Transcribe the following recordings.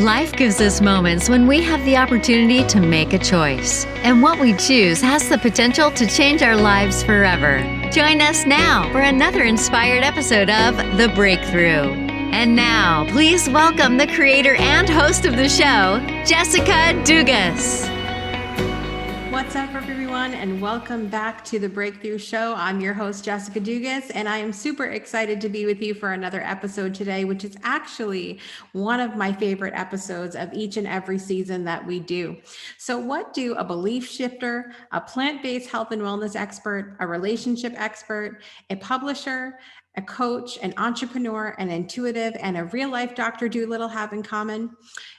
Life gives us moments when we have the opportunity to make a choice. And what we choose has the potential to change our lives forever. Join us now for another inspired episode of The Breakthrough. And now, please welcome the creator and host of the show, Jessica Dugas. What's up, everyone, and welcome back to The Breakthrough Show. I'm your host, Jessica Dugas, and I am super excited to be with you for another episode today, which is actually one of my favorite episodes of each and every season that we do. So what do a belief shifter, a plant-based health and wellness expert, a relationship expert, a publisher, a coach, an entrepreneur, an intuitive, and a real-life Dr. Dolittle have in common?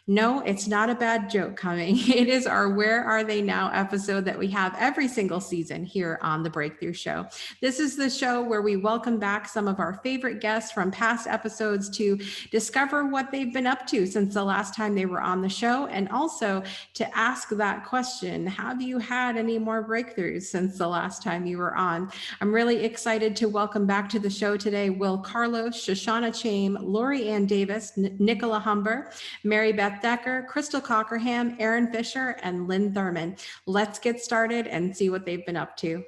No, it's not a bad joke coming. It is our Where Are They Now episode that we have every single season here on The Breakthrough Show. This is the show where we welcome back some of our favorite guests from past episodes to discover what they've been up to since the last time they were on the show, and also to ask that question, have you had any more breakthroughs since the last time you were on? I'm really excited to welcome back to the show today Wil Carlos, Shoshana Chaim, Lori Ann Davis, Nicola Humber, Maribeth Decker, Crystal Cockerham, Aaron Fisher, and Lyn Thurman. Let's get started and see what they've been up to.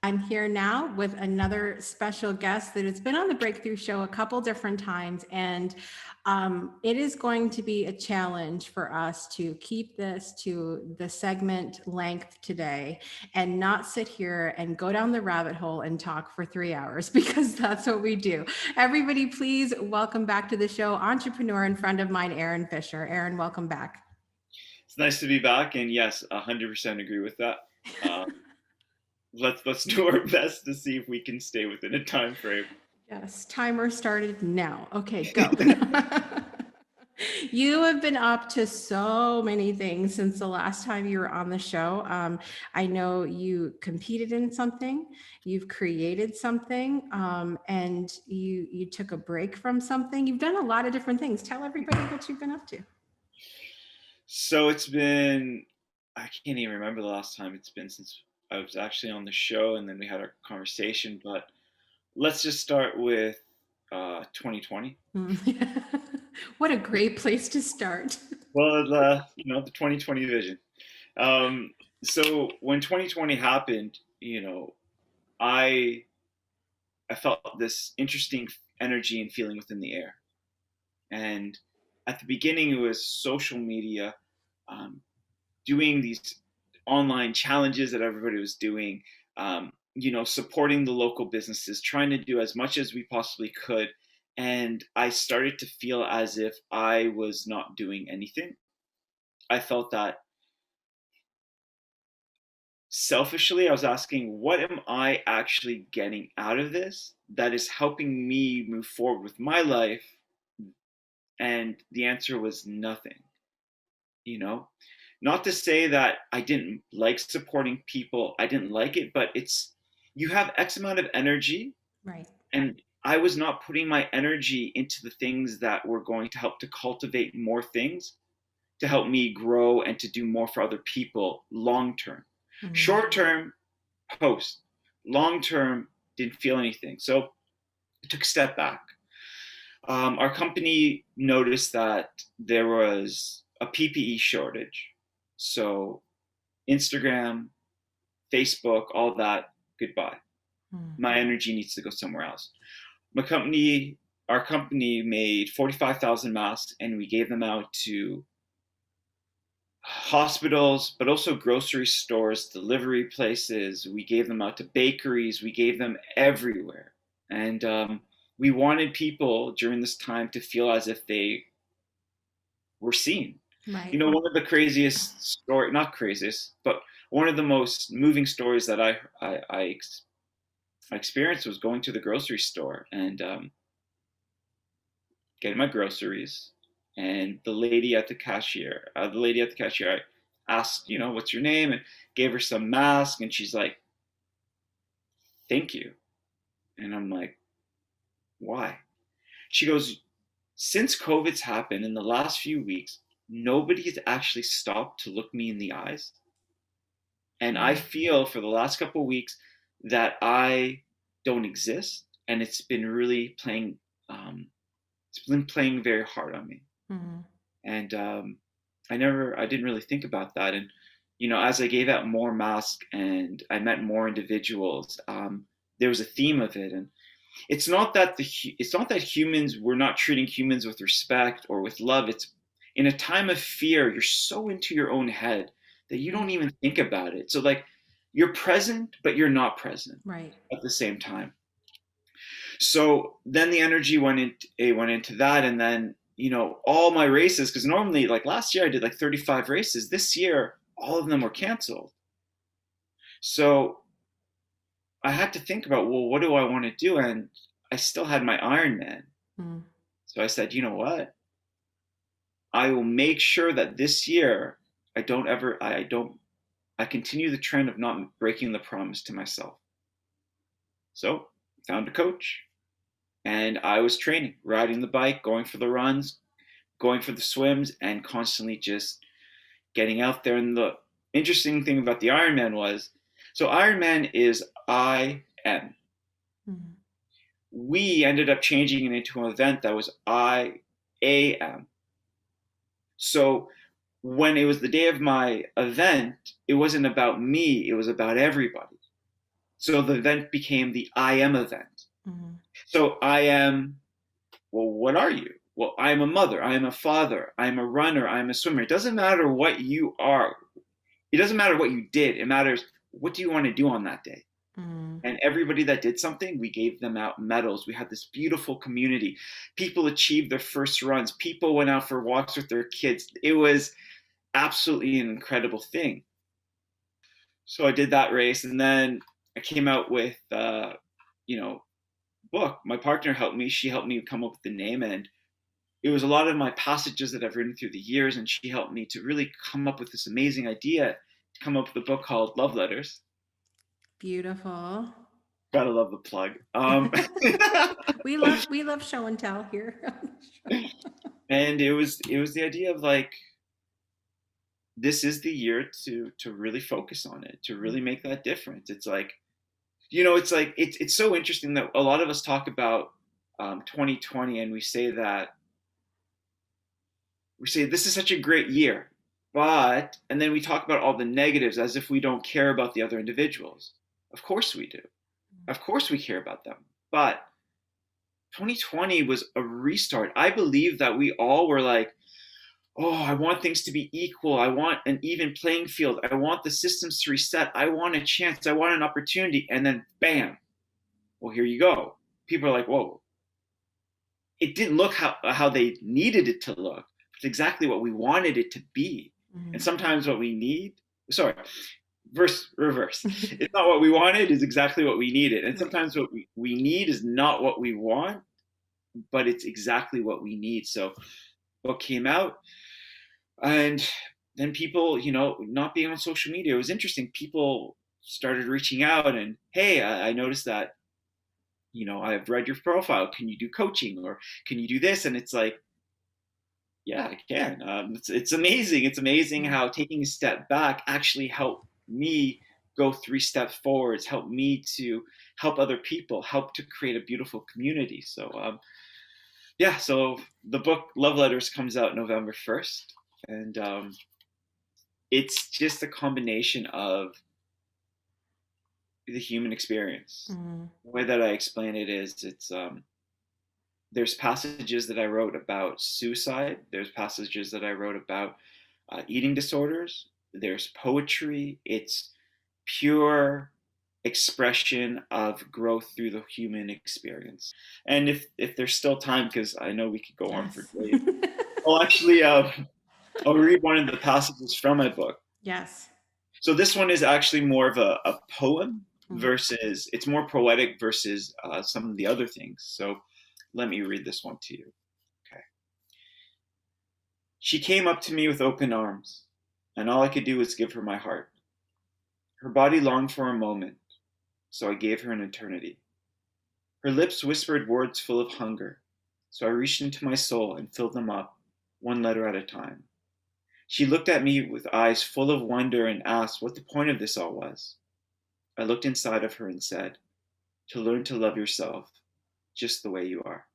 I'm here now with another special guest that has been on the Breakthrough Show a couple different times, and it is going to be a challenge for us to keep this to the segment length today and not sit here and go down the rabbit hole and talk for 3 hours, because that's what we do. Everybody, please welcome back to the show entrepreneur and friend of mine, Aaron Fisher. Aaron, welcome back. It's nice to be back, and yes, 100% agree with that. Let's do our best to see if we can stay within a time frame. Yes, timer started now. Okay, go. You have been up to so many things since the last time you were on the show. I know you competed in something, you've created something, and you took a break from something. You've done a lot of different things. Tell everybody what you've been up to. So it's been, I can't even remember the last time it's been since I was actually on the show, and then we had our conversation, but let's just start with 2020. What a great place to start. Well, the 2020 vision. So when 2020 happened, I felt this interesting energy and feeling within the air. And at the beginning, it was social media, doing these online challenges that everybody was doing, supporting the local businesses, trying to do as much as we possibly could. And I started to feel as if I was not doing anything. I felt that selfishly, I was asking, what am I actually getting out of this that is helping me move forward with my life? And the answer was nothing. Not to say that I didn't like supporting people, I didn't like it, but you have X amount of energy, right? And I was not putting my energy into the things that were going to help to cultivate more things, to help me grow and to do more for other people long term. Mm-hmm. Short term, post. Long term, didn't feel anything. So I took a step back. Our company noticed that there was a PPE shortage. So Instagram, Facebook, all that, goodbye. My energy needs to go somewhere else. Our company made 45,000 masks, and we gave them out to hospitals, but also grocery stores, delivery places. We gave them out to bakeries. We gave them everywhere. And we wanted people during this time to feel as if they were seen. Right. One of the craziest story, not craziest, but one of the most moving stories that I experienced was going to the grocery store and getting my groceries. And the lady at the cashier, I asked, what's your name? And gave her some mask. And she's like, thank you. And I'm like, why? She goes, since COVID's happened in the last few weeks, nobody has actually stopped to look me in the eyes. And I feel for the last couple of weeks that I don't exist. And it's been really playing very hard on me. Mm-hmm. And I didn't really think about that. And, as I gave out more masks and I met more individuals, there was a theme of it. And it's not that we're not treating humans with respect or with love. It's in a time of fear, you're so into your own head that you don't even think about it. So like you're present, but you're not present right at the same time. So then the energy went into that. And then, all my races, because normally like last year I did like 35 races. This year, all of them were canceled. So I had to think about, well, what do I want to do? And I still had my Ironman. So I said, you know what? I will make sure that this year I continue the trend of not breaking the promise to myself. So I found a coach and I was training, riding the bike, going for the runs, going for the swims, and constantly just getting out there. And the interesting thing about the Ironman was, so Ironman is I am. We ended up changing it into an event that was I am. So when it was the day of my event, it wasn't about me, it was about everybody. So the event became the I am event. So I am, well, what are you? Well, I am a mother, I am a father, I am a runner, I am a swimmer. It doesn't matter what you are. It doesn't matter what you did. It matters, what do you want to do on that day? And everybody that did something, we gave them out medals. We had this beautiful community. People achieved their first runs. People went out for walks with their kids. It was absolutely an incredible thing. So I did that race, and then I came out with, book. My partner helped me. She helped me come up with the name, and it was a lot of my passages that I've written through the years, and she helped me to really come up with this amazing idea to come up with a book called Love Letters. Beautiful. Gotta love the plug. We love show and tell here. And it was the idea of like, this is the year to really focus on it, to really make that difference. It's like, it's so interesting that a lot of us talk about 2020 and we say this is such a great year, and then we talk about all the negatives as if we don't care about the other individuals. Of course we do. Of course we care about them. But 2020 was a restart. I believe that we all were like, oh, I want things to be equal. I want an even playing field. I want the systems to reset. I want a chance. I want an opportunity. And then bam, well, here you go. People are like, whoa. It didn't look how they needed it to look. It's exactly what we wanted it to be. And sometimes what we need, reverse. It's not what we wanted, is exactly what we needed. And sometimes what we need is not what we want, but it's exactly what we need. So what came out, and then people, not being on social media, it was interesting. People started reaching out and, hey, I noticed that, I've read your profile. Can you do coaching, or can you do this? And it's like, yeah, I can. It's amazing. It's amazing how taking a step back actually helped me go 3 steps forwards, help me to help other people, help to create a beautiful community. So so the book Love Letters comes out November 1st, and it's just a combination of the human experience. The way that I explain it is, it's there's passages that I wrote about suicide, there's passages that I wrote about eating disorders, there's poetry. It's pure expression of growth through the human experience. And if there's still time, because I know we could go on for days, I'll actually I'll read one of the passages from my book. Yes. So this one is actually more of a poem versus, it's more poetic versus some of the other things. So let me read this one to you. Okay. She came up to me with open arms, and all I could do was give her my heart. Her body longed for a moment, so I gave her an eternity. Her lips whispered words full of hunger, so I reached into my soul and filled them up, one letter at a time. She looked at me with eyes full of wonder and asked what the point of this all was. I looked inside of her and said, to learn to love yourself just the way you are.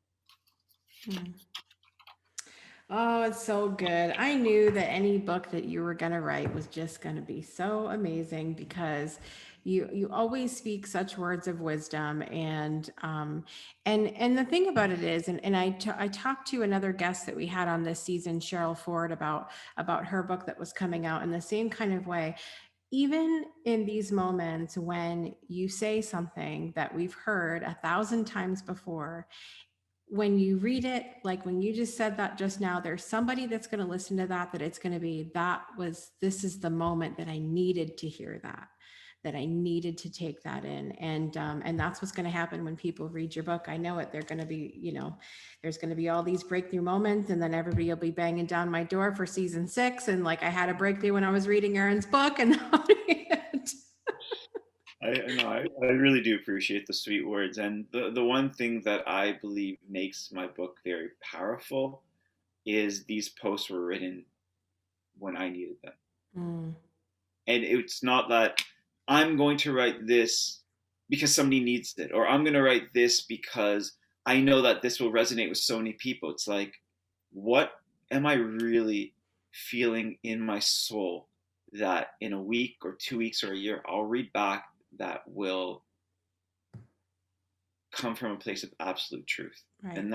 Oh, it's so good. I knew that any book that you were going to write was just going to be so amazing because you always speak such words of wisdom and the thing about it is I talked to another guest that we had on this season, Cheryl Ford, about her book that was coming out in the same kind of way. Even in these moments when you say something that we've heard 1,000 times before, when you read it, like when you just said that just now, there's somebody that's going to listen to that it's going to be, this is the moment that I needed to hear that I needed to take that in. And that's what's going to happen when people read your book. I know it. They're going to be, there's going to be all these breakthrough moments, and then everybody will be banging down my door for season 6. And like, I had a breakthrough when I was reading Erin's book, and I really do appreciate the sweet words. And the one thing that I believe makes my book very powerful is these posts were written when I needed them. Mm. And it's not that I'm going to write this because somebody needs it, or I'm going to write this because I know that this will resonate with so many people. It's like, what am I really feeling in my soul that in a week or 2 weeks or a year, I'll read back that will come from a place of absolute truth. Right. And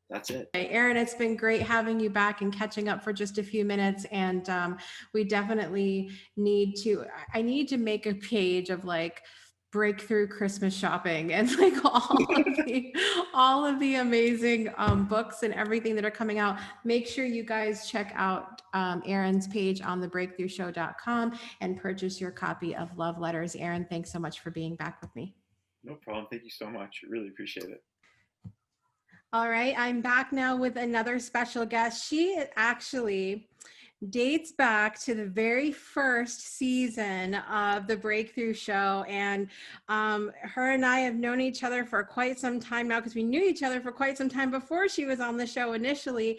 that's it. Erin, it's been great having you back and catching up for just a few minutes. And we definitely I need to make a page of like breakthrough Christmas shopping and like all of the amazing books and everything that are coming out. Make sure you guys check out Erin's page on thebreakthroughshow.com and purchase your copy of Love Letters. Erin, thanks so much for being back with me. No problem. Thank you so much. I really appreciate it. All right, I'm back now with another special guest. She actually dates back to the very first season of the Breakthrough Show, and her and I have known each other for quite some time now, because we knew each other for quite some time before she was on the show initially.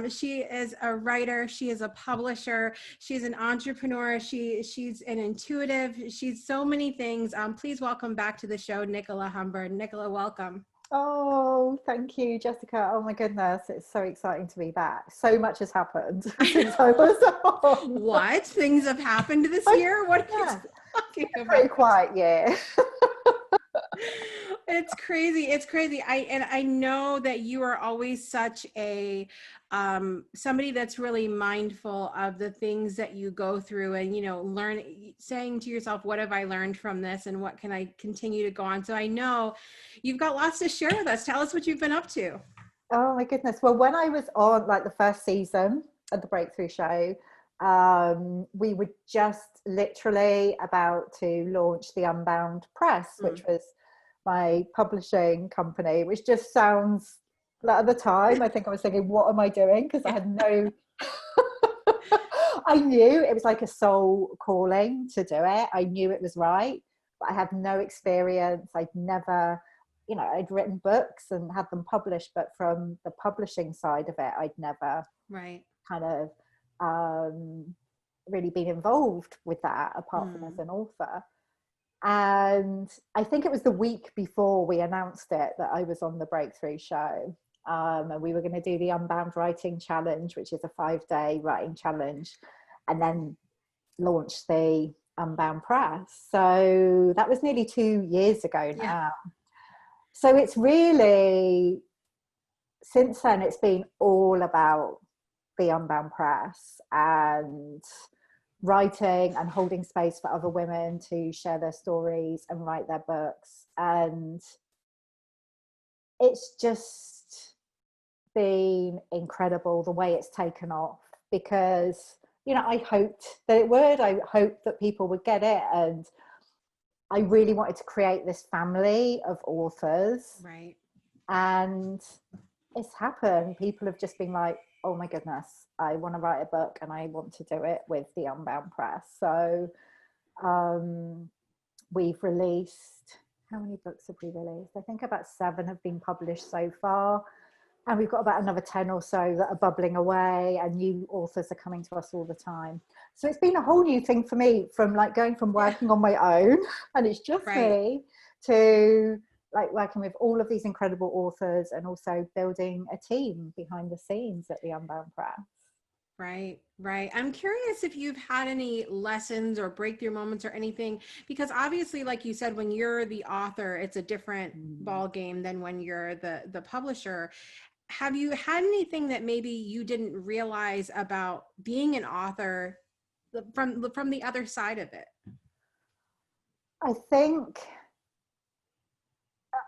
She is a writer, she is a publisher, she's an entrepreneur, she's an intuitive, she's so many things. Please welcome back to the show, Nicola Humber. Nicola, welcome. Oh, thank you, Jessica. Oh my goodness, it's so exciting to be back. So much has happened since I was on. What? Things have happened this year? What are you talking about? Pretty quiet year. It's crazy. It's crazy. I know that you are always such a somebody that's really mindful of the things that you go through, and saying to yourself, what have I learned from this, and what can I continue to go on? So I know you've got lots to share with us. Tell us what you've been up to. Oh my goodness. Well, when I was on like the first season of the Breakthrough Show, we were just literally about to launch the Unbound Press, which was my publishing company, which just sounds like, at the time I think I was thinking, what am I doing? Because I had no I knew it was like a soul calling to do it. I knew it was right, but I had no experience. I'd never, I'd written books and had them published, but from the publishing side of it, I'd never kind of really been involved with that apart from as an author. And I think it was the week before we announced it that I was on the Breakthrough Show, and we were going to do the Unbound Writing Challenge, which is a 5-day writing challenge, and then launch the Unbound Press. So that was nearly 2 years ago now. Yeah. So it's really, since then, it's been all about the Unbound Press and writing and holding space for other women to share their stories and write their books. And it's just been incredible the way it's taken off, because I hoped that it would. I hoped that people would get it, and I really wanted to create this family of authors. Right. And it's happened. People have just been like, oh my goodness, I want to write a book and I want to do it with the Unbound Press. So we've released, how many books have we released? I think about 7 have been published so far. And we've got about another 10 or so that are bubbling away, and new authors are coming to us all the time. So it's been a whole new thing for me, from like going from working on my own, and it's just me, to like working with all of these incredible authors and also building a team behind the scenes at the Unbound Press. Right, right. I'm curious if you've had any lessons or breakthrough moments or anything, because obviously, like you said, when you're the author, it's a different ball game than when you're the publisher. Have you had anything that maybe you didn't realize about being an author from the other side of it? I think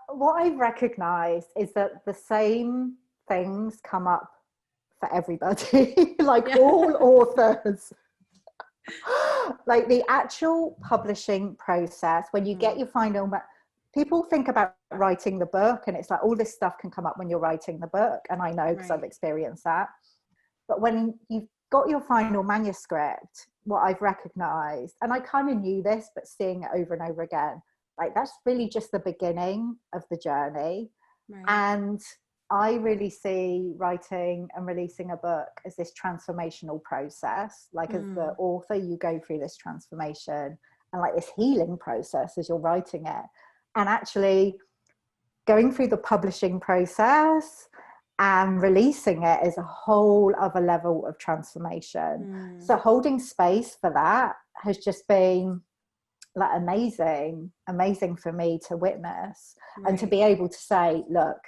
what I've recognized is that the same things come up for everybody, like all authors. Like the actual publishing process, when you get your final, people think about writing the book and it's like all this stuff can come up when you're writing the book. And I know because I've experienced that. But when you've got your final manuscript, what I've recognized, and I kind of knew this, but seeing it over and over again, like that's really just the beginning of the journey. Right. And I really see writing and releasing a book as this transformational process. Like as the author, you go through this transformation and like this healing process as you're writing it. And actually going through the publishing process and releasing it is a whole other level of transformation. So holding space for that has just been like amazing for me to witness and to be able to say, look,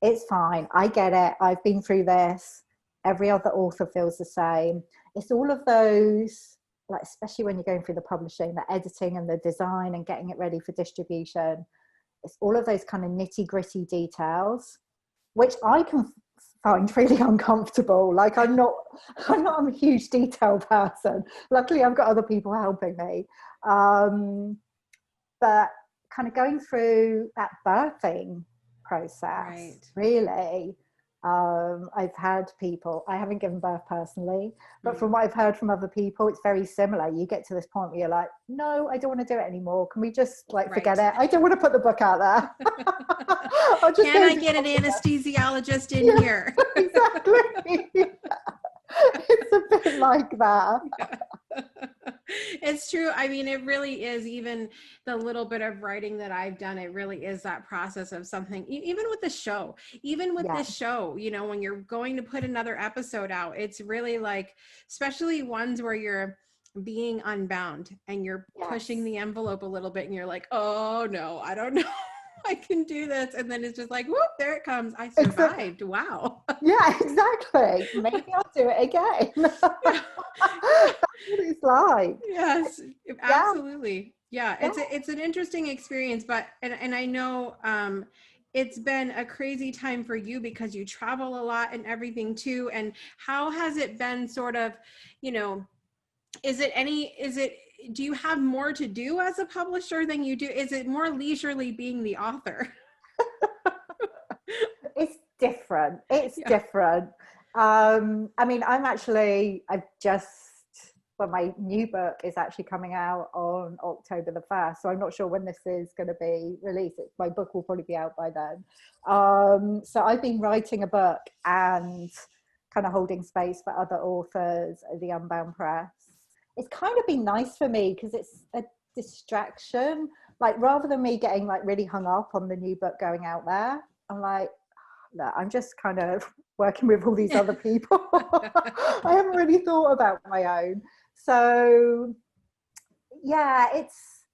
it's fine. I get it. I've been through this. Every other author feels the same. It's all of those, like, especially when you're going through the publishing, the editing and the design and getting it ready for distribution. It's all of those kind of nitty gritty details, which I can find really uncomfortable. Like I'm not a huge detail person. Luckily I've got other people helping me. But kind of going through that birthing process, really, I've had people, I haven't given birth personally, but from what I've heard from other people, it's very similar. You get to this point where you're like, no, I don't want to do it anymore. Can we just like forget it? I don't want to put the book out there. Can I get an anesthesiologist in here? Exactly. It's a bit like that. It's true. I mean, it really is. Even the little bit of writing that I've done, it really is that process of something, even with the show, this show, you know, when you're going to put another episode out, it's really like, especially ones where you're being unbound and you're pushing the envelope a little bit and you're like, oh no, I don't know. I can do this. And then it's just like, whoop, there it comes. I survived. Wow. Yeah, exactly. Maybe I'll do it again. That's what it's like. Yes, absolutely. Yeah. It's an interesting experience, but, and I know, it's been a crazy time for you because you travel a lot and everything too. And how has it been sort of, you know, do you have more to do as a publisher than you do? Is it more leisurely being the author? It's different. Different. I mean, my new book is actually coming out on October the 1st. So I'm not sure when this is going to be released. My book will probably be out by then. So I've been writing a book and kind of holding space for other authors at the Unbound Press. It's kind of been nice for me because it's a distraction. Like rather than me getting like really hung up on the new book going out there, I'm like, no, I'm just kind of working with all these other people. I haven't really thought about my own. So yeah, it's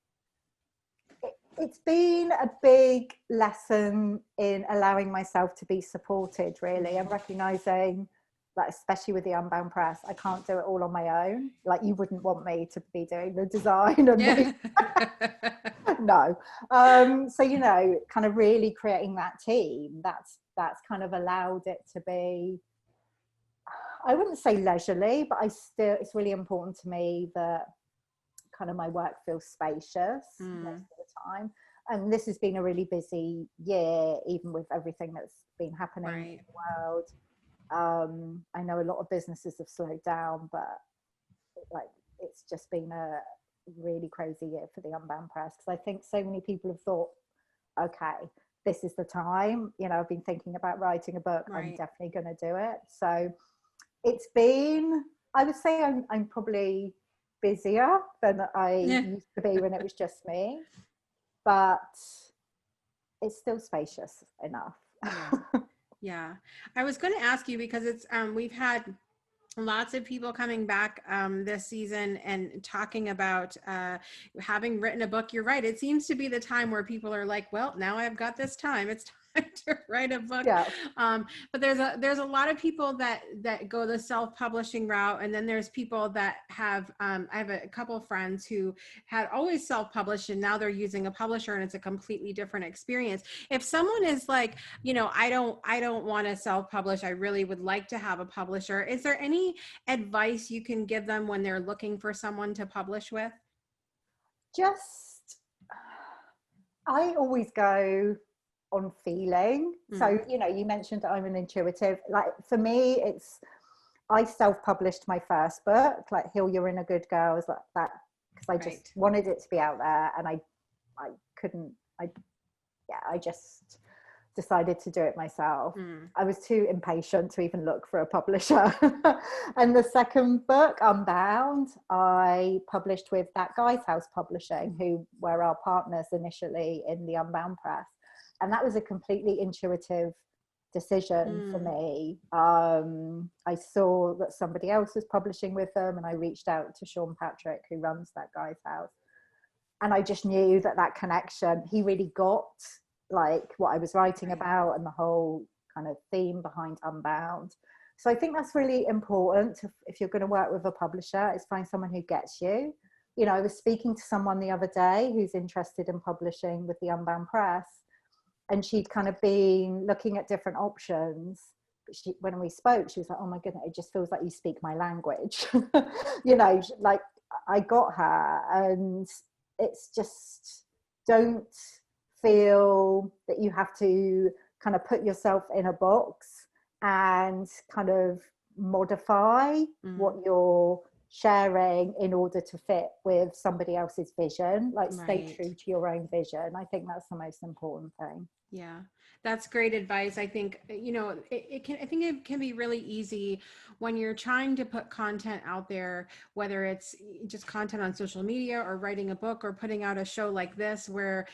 been a big lesson in allowing myself to be supported, really, and recognizing, like, especially with the Unbound Press, I can't do it all on my own. Like, you wouldn't want me to be doing the design and no. So, you know, kind of really creating that team, that's kind of allowed it to be, I wouldn't say leisurely, but it's really important to me that kind of my work feels spacious most of the time. And this has been a really busy year, even with everything that's been happening in the world. I know a lot of businesses have slowed down, but like it's just been a really crazy year for the Unbound Press, because I think so many people have thought, okay, this is the time, you know, I've been thinking about writing a book, I'm definitely going to do it. So it's been, I would say I'm probably busier than I used to be when it was just me, but it's still spacious enough. Yeah. Yeah. I was going to ask you because it's, we've had lots of people coming back this season and talking about having written a book. You're right. It seems to be the time where people are like, well, now I've got this time. It's time to write a book. Yeah. But there's a lot of people that go the self-publishing route. And then there's people that have, I have a couple of friends who had always self-published and now they're using a publisher and it's a completely different experience. If someone is like, I don't want to self-publish, I really would like to have a publisher. Is there any advice you can give them when they're looking for someone to publish with? I always go on feeling. So, you mentioned I'm an intuitive. Like for me, I self-published my first book, like Heal You're in a Good Girl, like that, because I just wanted it to be out there, and I just decided to do it myself. I was too impatient to even look for a publisher. And the second book, Unbound, I published with That Guy's House Publishing, who were our partners initially in the Unbound press. And that was a completely intuitive decision for me. I saw that somebody else was publishing with them, and I reached out to Sean Patrick, who runs That Guy's House. And I just knew that connection, he really got like what I was writing about and the whole kind of theme behind Unbound. So I think that's really important if you're going to work with a publisher, is find someone who gets you. I was speaking to someone the other day who's interested in publishing with the Unbound press, and she'd kind of been looking at different options. But when we spoke, she was like, oh my goodness, it just feels like you speak my language. Like I got her, and it's just, don't feel that you have to kind of put yourself in a box and kind of modify what you're sharing in order to fit with somebody else's vision. Like stay true to your own vision. I think that's the most important thing. Yeah, that's great advice. I think, it can be really easy when you're trying to put content out there, whether it's just content on social media or writing a book or putting out a show like this, where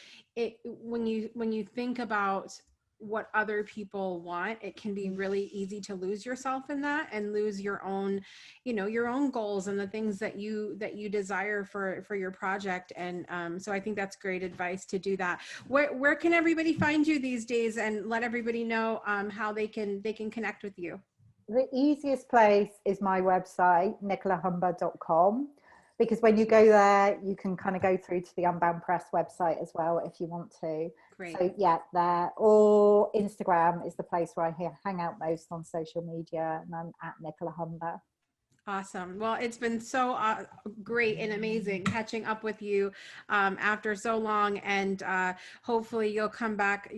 when you think about what other people want, it can be really easy to lose yourself in that and lose your own, your own goals and the things that you desire for your project. And so I think that's great advice to do that. Where can everybody find you these days, and let everybody know how they can connect with you? The easiest place is my website, nicolahumber.com. because when you go there, you can kind of go through to the Unbound Press website as well if you want to. Great. So yeah, there. Or Instagram is the place where I hang out most on social media, and I'm at Nicola Humber. Awesome. Well, it's been so great and amazing catching up with you after so long, and hopefully you'll come back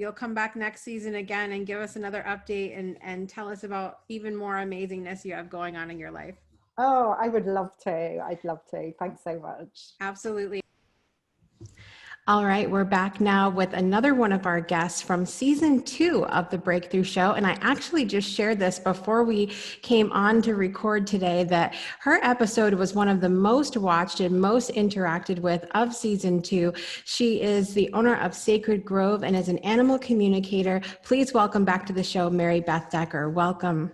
next season again and give us another update and tell us about even more amazingness you have going on in your life. Oh, I would love to. I'd love to. Thanks so much. Absolutely. All right, we're back now with another one of our guests from season 2 of The Breakthrough Show. And I actually just shared this before we came on to record today, that her episode was one of the most watched and most interacted with of season 2. She is the owner of Sacred Grove and is an animal communicator. Please welcome back to the show, Maribeth Decker. Welcome.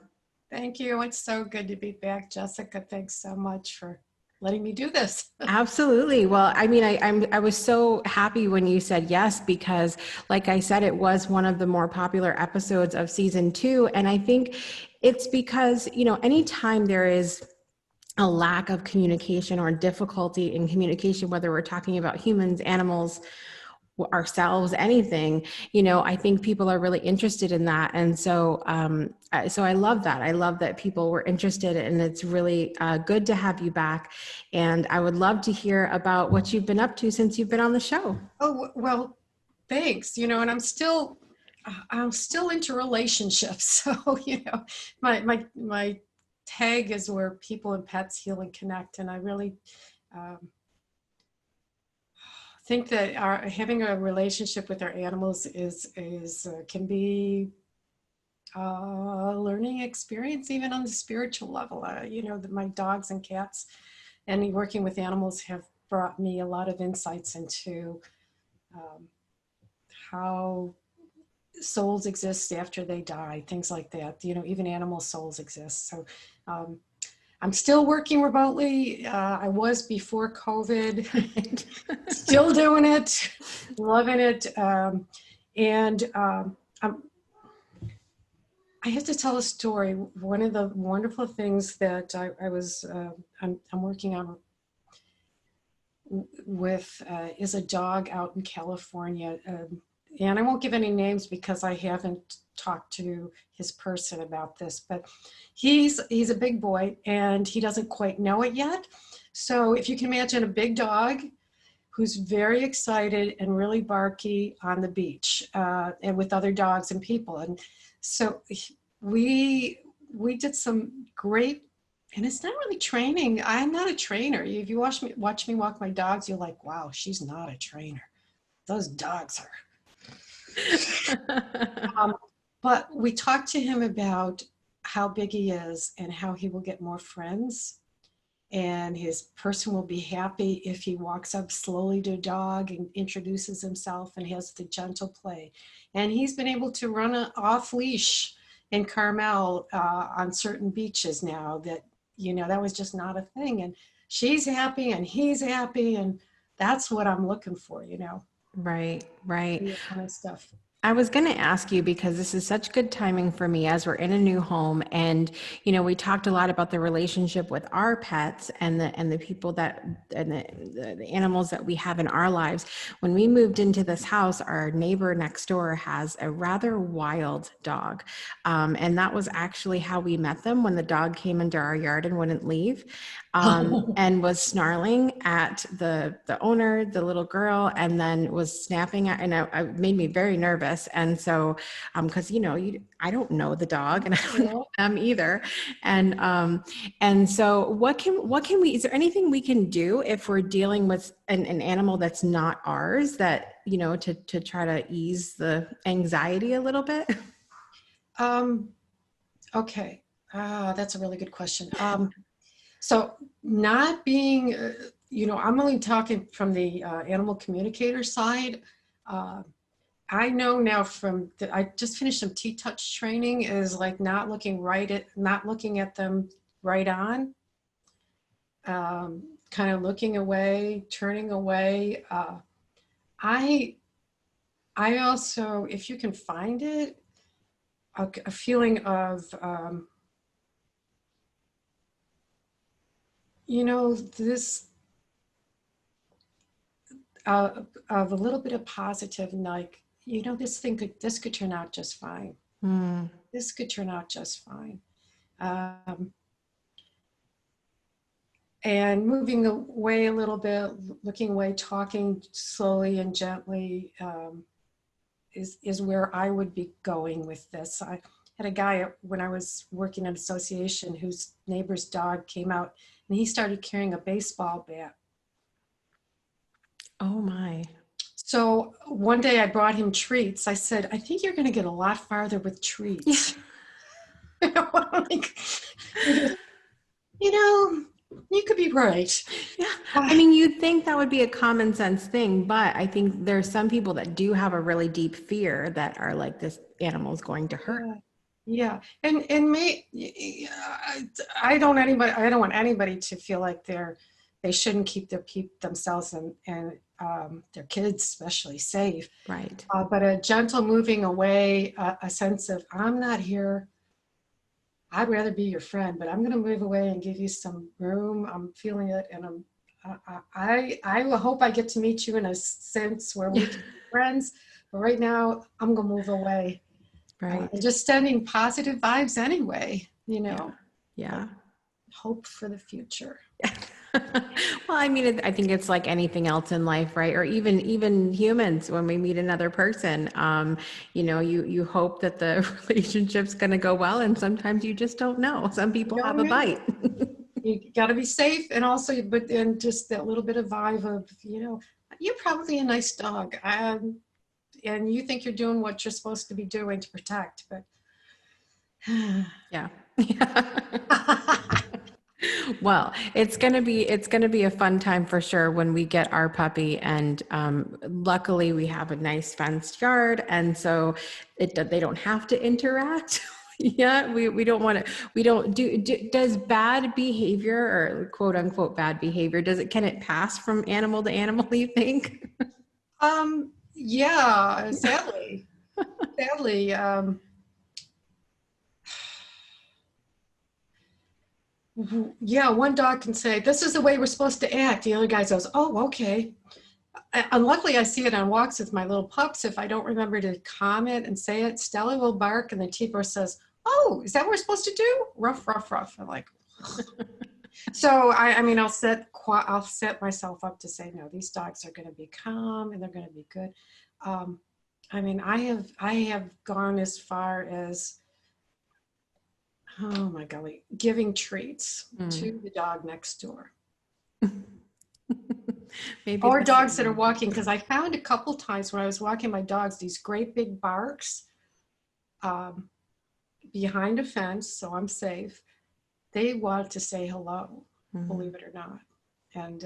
Thank you. It's so good to be back, Jessica. Thanks so much for letting me do this. Absolutely. Well, I mean, I was so happy when you said yes, because like I said, it was one of the more popular episodes of season 2. And I think it's because, anytime there is a lack of communication or difficulty in communication, whether we're talking about humans, animals, ourselves, anything, I think people are really interested in that. And so I love that. I love that people were interested, and it's really good to have you back. And I would love to hear about what you've been up to since you've been on the show. Oh, well, thanks. And I'm still into relationships. So, my tag is where people and pets heal and connect. And I really, think that having a relationship with our animals can be a learning experience, even on the spiritual level. My dogs and cats and working with animals have brought me a lot of insights into how souls exist after they die, things like that. You know, even animal souls exist. So I'm still working remotely. I was before COVID, still doing it, loving it. I have to tell a story. One of the wonderful things that I'm working on with is a dog out in California. And I won't give any names because I haven't talked to his person about this, but he's a big boy and he doesn't quite know it yet. So if you can imagine a big dog who's very excited and really barky on the beach and with other dogs and people. And so we did some great, and it's not really training. I'm not a trainer. If you watch me walk my dogs, you're like, wow, she's not a trainer. Those dogs are. But we talked to him about how big he is and how he will get more friends. And his person will be happy if he walks up slowly to a dog and introduces himself and has the gentle play. And he's been able to run off leash in Carmel on certain beaches now that, you know, that was just not a thing. And she's happy and he's happy. And that's what I'm looking for, you know. Right. That kind of stuff. I was going to ask you, because this is such good timing for me as we're in a new home, and you know, we talked a lot about the relationship with our pets and the people that and the animals that we have in our lives. When we moved into this house, our neighbor next door has a rather wild dog, and that was actually how we met them, when the dog came into our yard and wouldn't leave. And was snarling at the owner, the little girl, and then was snapping at, and it made me very nervous. And so, because you know, I don't know the dog, and I don't know them either. And so, what can we? Is there anything we can do if we're dealing with an animal that's not ours, that, you know, to try to ease the anxiety a little bit? Okay, that's a really good question. So not being, you know, I'm only talking from the animal communicator side. I know now I just finished some T-touch training, is like not looking at them right on, kind of looking away, turning away. I also, if you can find it, a feeling of, you know, this of a little bit of positive, like, you know, this could turn out just fine. This could turn out just fine. And moving away a little bit, looking away, talking slowly and gently is where I would be going with this. I had a guy when I was working in an association whose neighbor's dog came out and he started carrying a baseball bat. Oh my. So one day I brought him treats. I said, I think you're going to get a lot farther with treats. You know, you could be right. Yeah. I mean, you'd think that would be a common sense thing, but I think there's some people that do have a really deep fear that are like, this animal's going to hurt. Yeah. And I don't want anybody to feel like they shouldn't keep themselves and their kids especially safe. Right. But a gentle moving away, a sense of, I'm not here. I'd rather be your friend, but I'm going to move away and give you some room. I'm feeling it. And I will hope I get to meet you in a sense where we can be friends. But right now I'm going to move away. Right. And just sending positive vibes anyway, you know. Yeah. Hope for the future. Well, I mean, I think it's like anything else in life, right? Or even humans, when we meet another person, you know, you hope that the relationship's going to go well, and sometimes you just don't know. Some people have a bite. You got to be safe, and also, and just that little bit of vibe of, you know, you're probably a nice dog, and you think you're doing what you're supposed to be doing to protect, but yeah. Well, it's gonna be a fun time for sure when we get our puppy, and luckily we have a nice fenced yard, and so they don't have to interact. Yeah, we don't want to. We don't does bad behavior, or quote unquote bad behavior, can it pass from animal to animal, you think? Yeah, sadly, yeah, one dog can say, "This is the way we're supposed to act." The other guy goes, "Oh, okay." And luckily, I see it on walks with my little pups. If I don't remember to comment and say it, Stella will bark, and the T-Bird says, "Oh, is that what we're supposed to do?" Ruff, ruff, ruff. I'm like, so I mean, I'll set myself up to say, no, these dogs are going to be calm and they're going to be good. I mean, I have gone as far as, oh my golly, giving treats to the dog next door. Maybe or dogs that are walking, because I found a couple times when I was walking my dogs, these great big barks behind a fence, so I'm safe. They want to say hello, believe it or not. And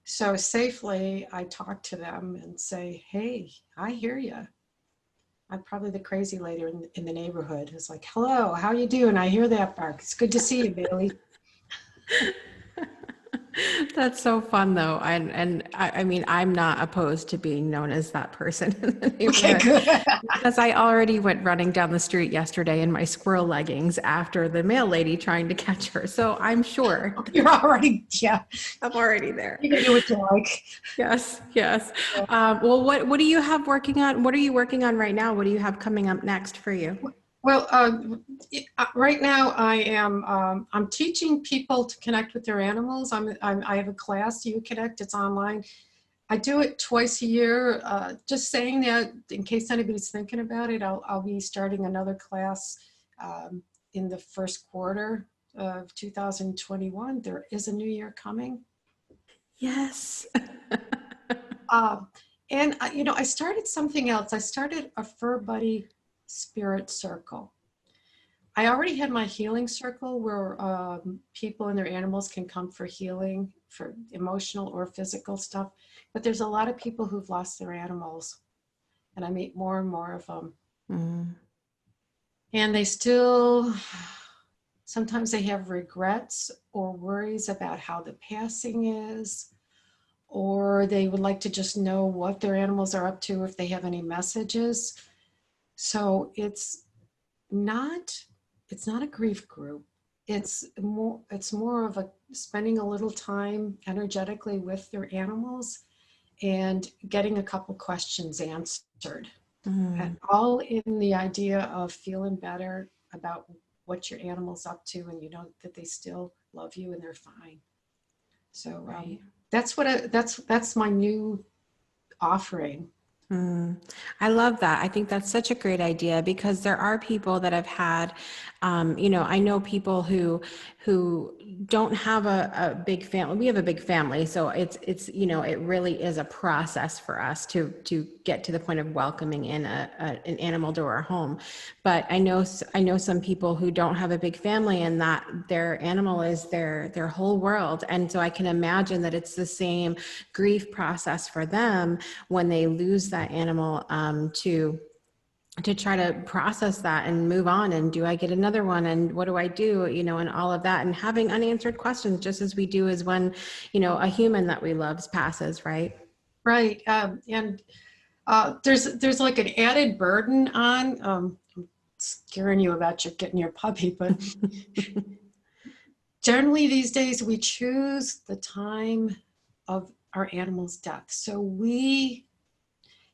so safely I talk to them and say, "Hey, I hear you. I'm probably the crazy lady in the neighborhood who's like, 'Hello, how you doing? I hear that bark. It's good to see you, Bailey.'" That's so fun though. And I mean, I'm not opposed to being known as that person in the neighborhood. Okay, good. Because I already went running down the street yesterday in my squirrel leggings after the mail lady trying to catch her. So I'm sure You're already, yeah, I'm already there. you can do what you like. Yes, yes. Well, what do you have working on? What are you working on right now? What do you have coming up next for you? Well, right now I'm teaching people to connect with their animals. I have a class, You Connect, it's online. I do it twice a year. Just saying that in case anybody's thinking about it, I'll be starting another class in the first quarter of 2021. There is a new year coming. Yes. And I started something else. I started a Fur Buddy Spirit Circle. I already had my healing circle where people and their animals can come for healing, for emotional or physical stuff. But there's a lot of people who've lost their animals, and I meet more and more of them. And they still, sometimes they have regrets or worries about how the passing is, or they would like to just know what their animals are up to, if they have any messages. So it's not a grief group. It's more of a spending a little time energetically with their animals and getting a couple questions answered. And all in the idea of feeling better about what your animal's up to, and you know that they still love you and they're fine. So right. That's my new offering. I love that. I think that's such a great idea, because there are people that have had, I know people who don't have a big family. We have a big family, so it's it really is a process for us to get to the point of welcoming in an animal to our home. But I know some people who don't have a big family, and that their animal is their whole world. And so I can imagine that it's the same grief process for them when they lose that animal, to try to process that and move on. And do I get another one? And what do I do? And all of that, and having unanswered questions, just as we do as when, a human that we love passes, right? Right. And there's like an added burden on, I'm scaring you about getting your puppy, but generally these days we choose the time of our animal's death. So we,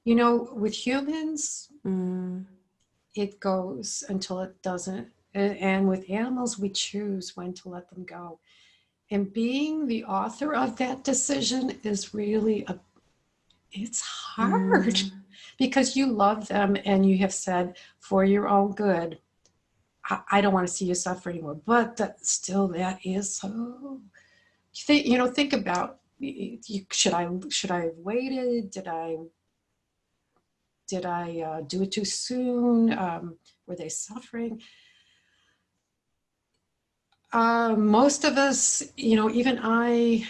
with humans, it goes until it doesn't. And with animals, we choose when to let them go. And being the author of that decision is really it's hard, because you love them and you have said, for your own good, I don't want to see you suffer anymore. But that is so, think about, should I have waited? Did I do it too soon? Were they suffering? Most of us, even I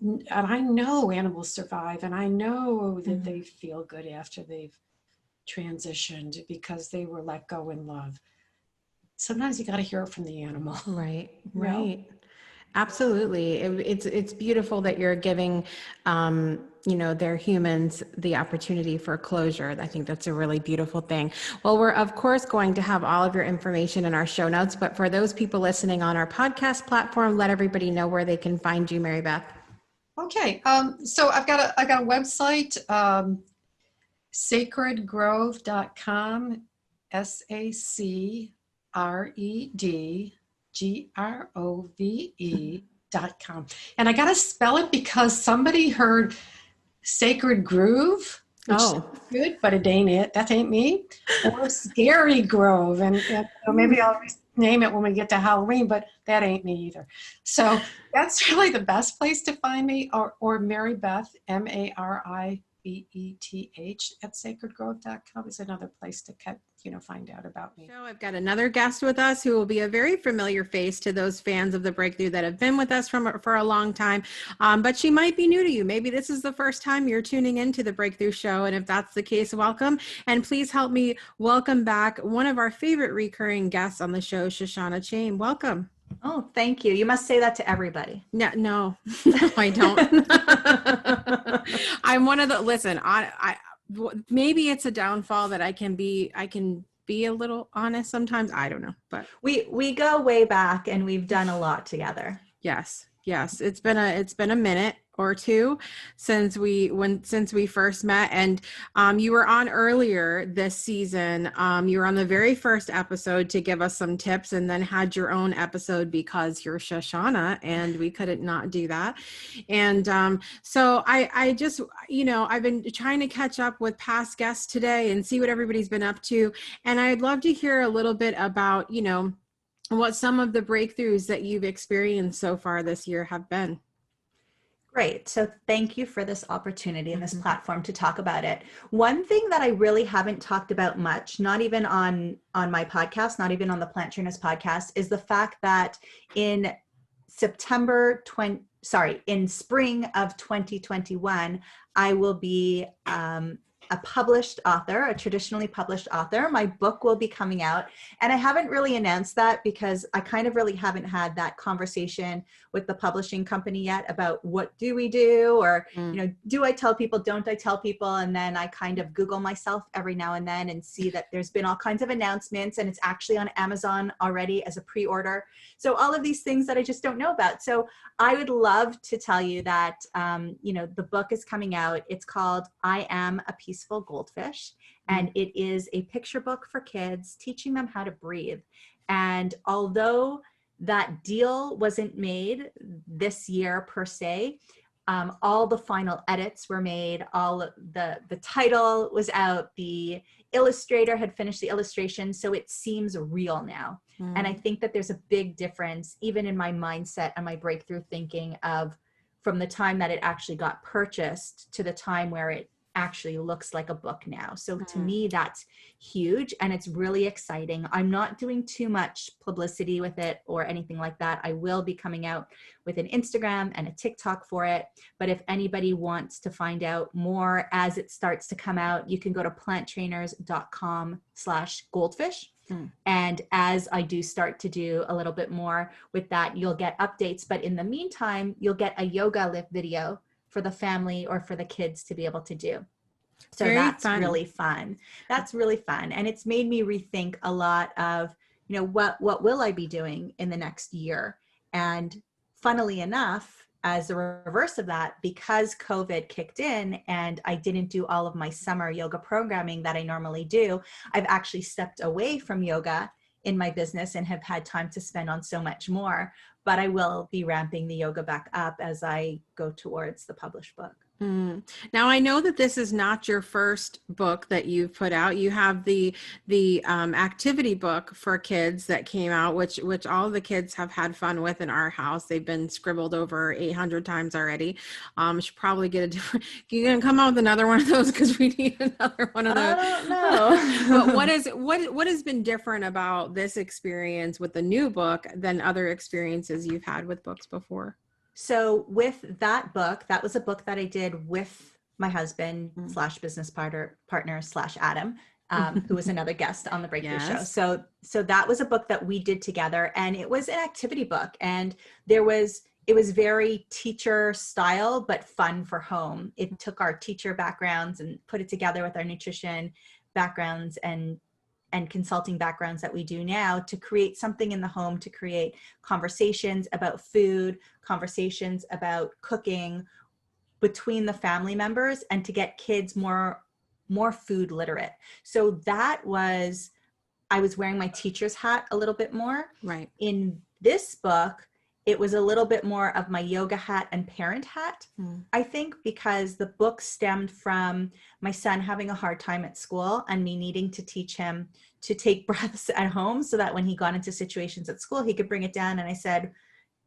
know animals survive, and I know that they feel good after they've transitioned because they were let go in love. Sometimes you got to hear it from the animal. Right. Right. Absolutely. It's beautiful that you're giving, their humans the opportunity for closure. I think that's a really beautiful thing. Well, we're of course going to have all of your information in our show notes, but for those people listening on our podcast platform, let everybody know where they can find you, Maribeth. Okay. So I've got a website, sacredgrove.com, SACREDGROVE.com. And I got to spell it because somebody heard Sacred Groove, which is good, but it ain't it. That ain't me. Or Scary Grove. And maybe I'll name it when we get to Halloween, but that ain't me either. So that's really the best place to find me, or Maribeth, MARIBETH at sacredgrove.com is another place to find out about me. So I've got another guest with us who will be a very familiar face to those fans of The Breakthrough that have been with us for a long time, but she might be new to you. Maybe this is the first time you're tuning into The Breakthrough Show, and if that's the case, welcome. And please help me welcome back one of our favorite recurring guests on the show, Shoshana Chaim. Welcome. Oh, thank you. You must say that to everybody. No, I don't. I'm one of the, listen, I maybe it's a downfall that I can be a little honest sometimes. I don't know, but we go way back and we've done a lot together. Yes. It's been a minute or two since we first met, and you were on earlier this season. You were on the very first episode to give us some tips, and then had your own episode because you're Shoshana and we couldn't not do that. And so I just, I've been trying to catch up with past guests today and see what everybody's been up to, and I'd love to hear a little bit about what some of the breakthroughs that you've experienced so far this year have been. Great. So thank you for this opportunity and this platform to talk about it. One thing that I really haven't talked about much, not even on my podcast, not even on the Plant Trainers podcast, is the fact that in spring of 2021, I will be a published author, a traditionally published author. My book will be coming out, and I haven't really announced that because I kind of really haven't had that conversation with the publishing company yet about what do we do, or do I tell people, don't I tell people? And then I kind of Google myself every now and then and see that there's been all kinds of announcements, and it's actually on Amazon already as a pre-order. So all of these things that I just don't know about. So I would love to tell you that, the book is coming out. It's called I Am a Peaceful Goldfish, and it is a picture book for kids teaching them how to breathe. And although that deal wasn't made this year per se, all the final edits were made, all the title was out, the illustrator had finished the illustration, so it seems real now. And I think that there's a big difference even in my mindset and my breakthrough thinking of from the time that it actually got purchased to the time where it actually looks like a book now. So to me, that's huge, and it's really exciting. I'm not doing too much publicity with it or anything like that. I will be coming out with an Instagram and a TikTok for it. But if anybody wants to find out more as it starts to come out, you can go to planttrainers.com/goldfish. And as I do start to do a little bit more with that, you'll get updates. But in the meantime, you'll get a yoga lift video for the family or for the kids to be able to do. So that's really fun. That's really fun. And it's made me rethink a lot of, what will I be doing in the next year? And funnily enough, as a reverse of that, because COVID kicked in and I didn't do all of my summer yoga programming that I normally do, I've actually stepped away from yoga in my business and have had time to spend on so much more. But I will be ramping the yoga back up as I go towards the published book. Now, I know that this is not your first book that you've put out. You have the activity book for kids that came out, which all the kids have had fun with in our house. They've been scribbled over 800 times already. Should probably get a different. You're gonna come out with another one of those because we need another one of those. I don't know. But what has been different about this experience with the new book than other experiences you've had with books before? So with that book, that was a book that I did with my husband / business partner / Adam, who was another guest on the Breakthrough Show. So that was a book that we did together, and it was an activity book, and it was very teacher style, but fun for home. It took our teacher backgrounds and put it together with our nutrition backgrounds and consulting backgrounds that we do now to create something in the home, to create conversations about food, conversations about cooking between the family members, and to get kids more food literate. So that was, I was wearing my teacher's hat a little bit more. Right. In this book, it was a little bit more of my yoga hat and parent hat, I think, because the book stemmed from my son having a hard time at school and me needing to teach him to take breaths at home so that when he got into situations at school, he could bring it down. And I said,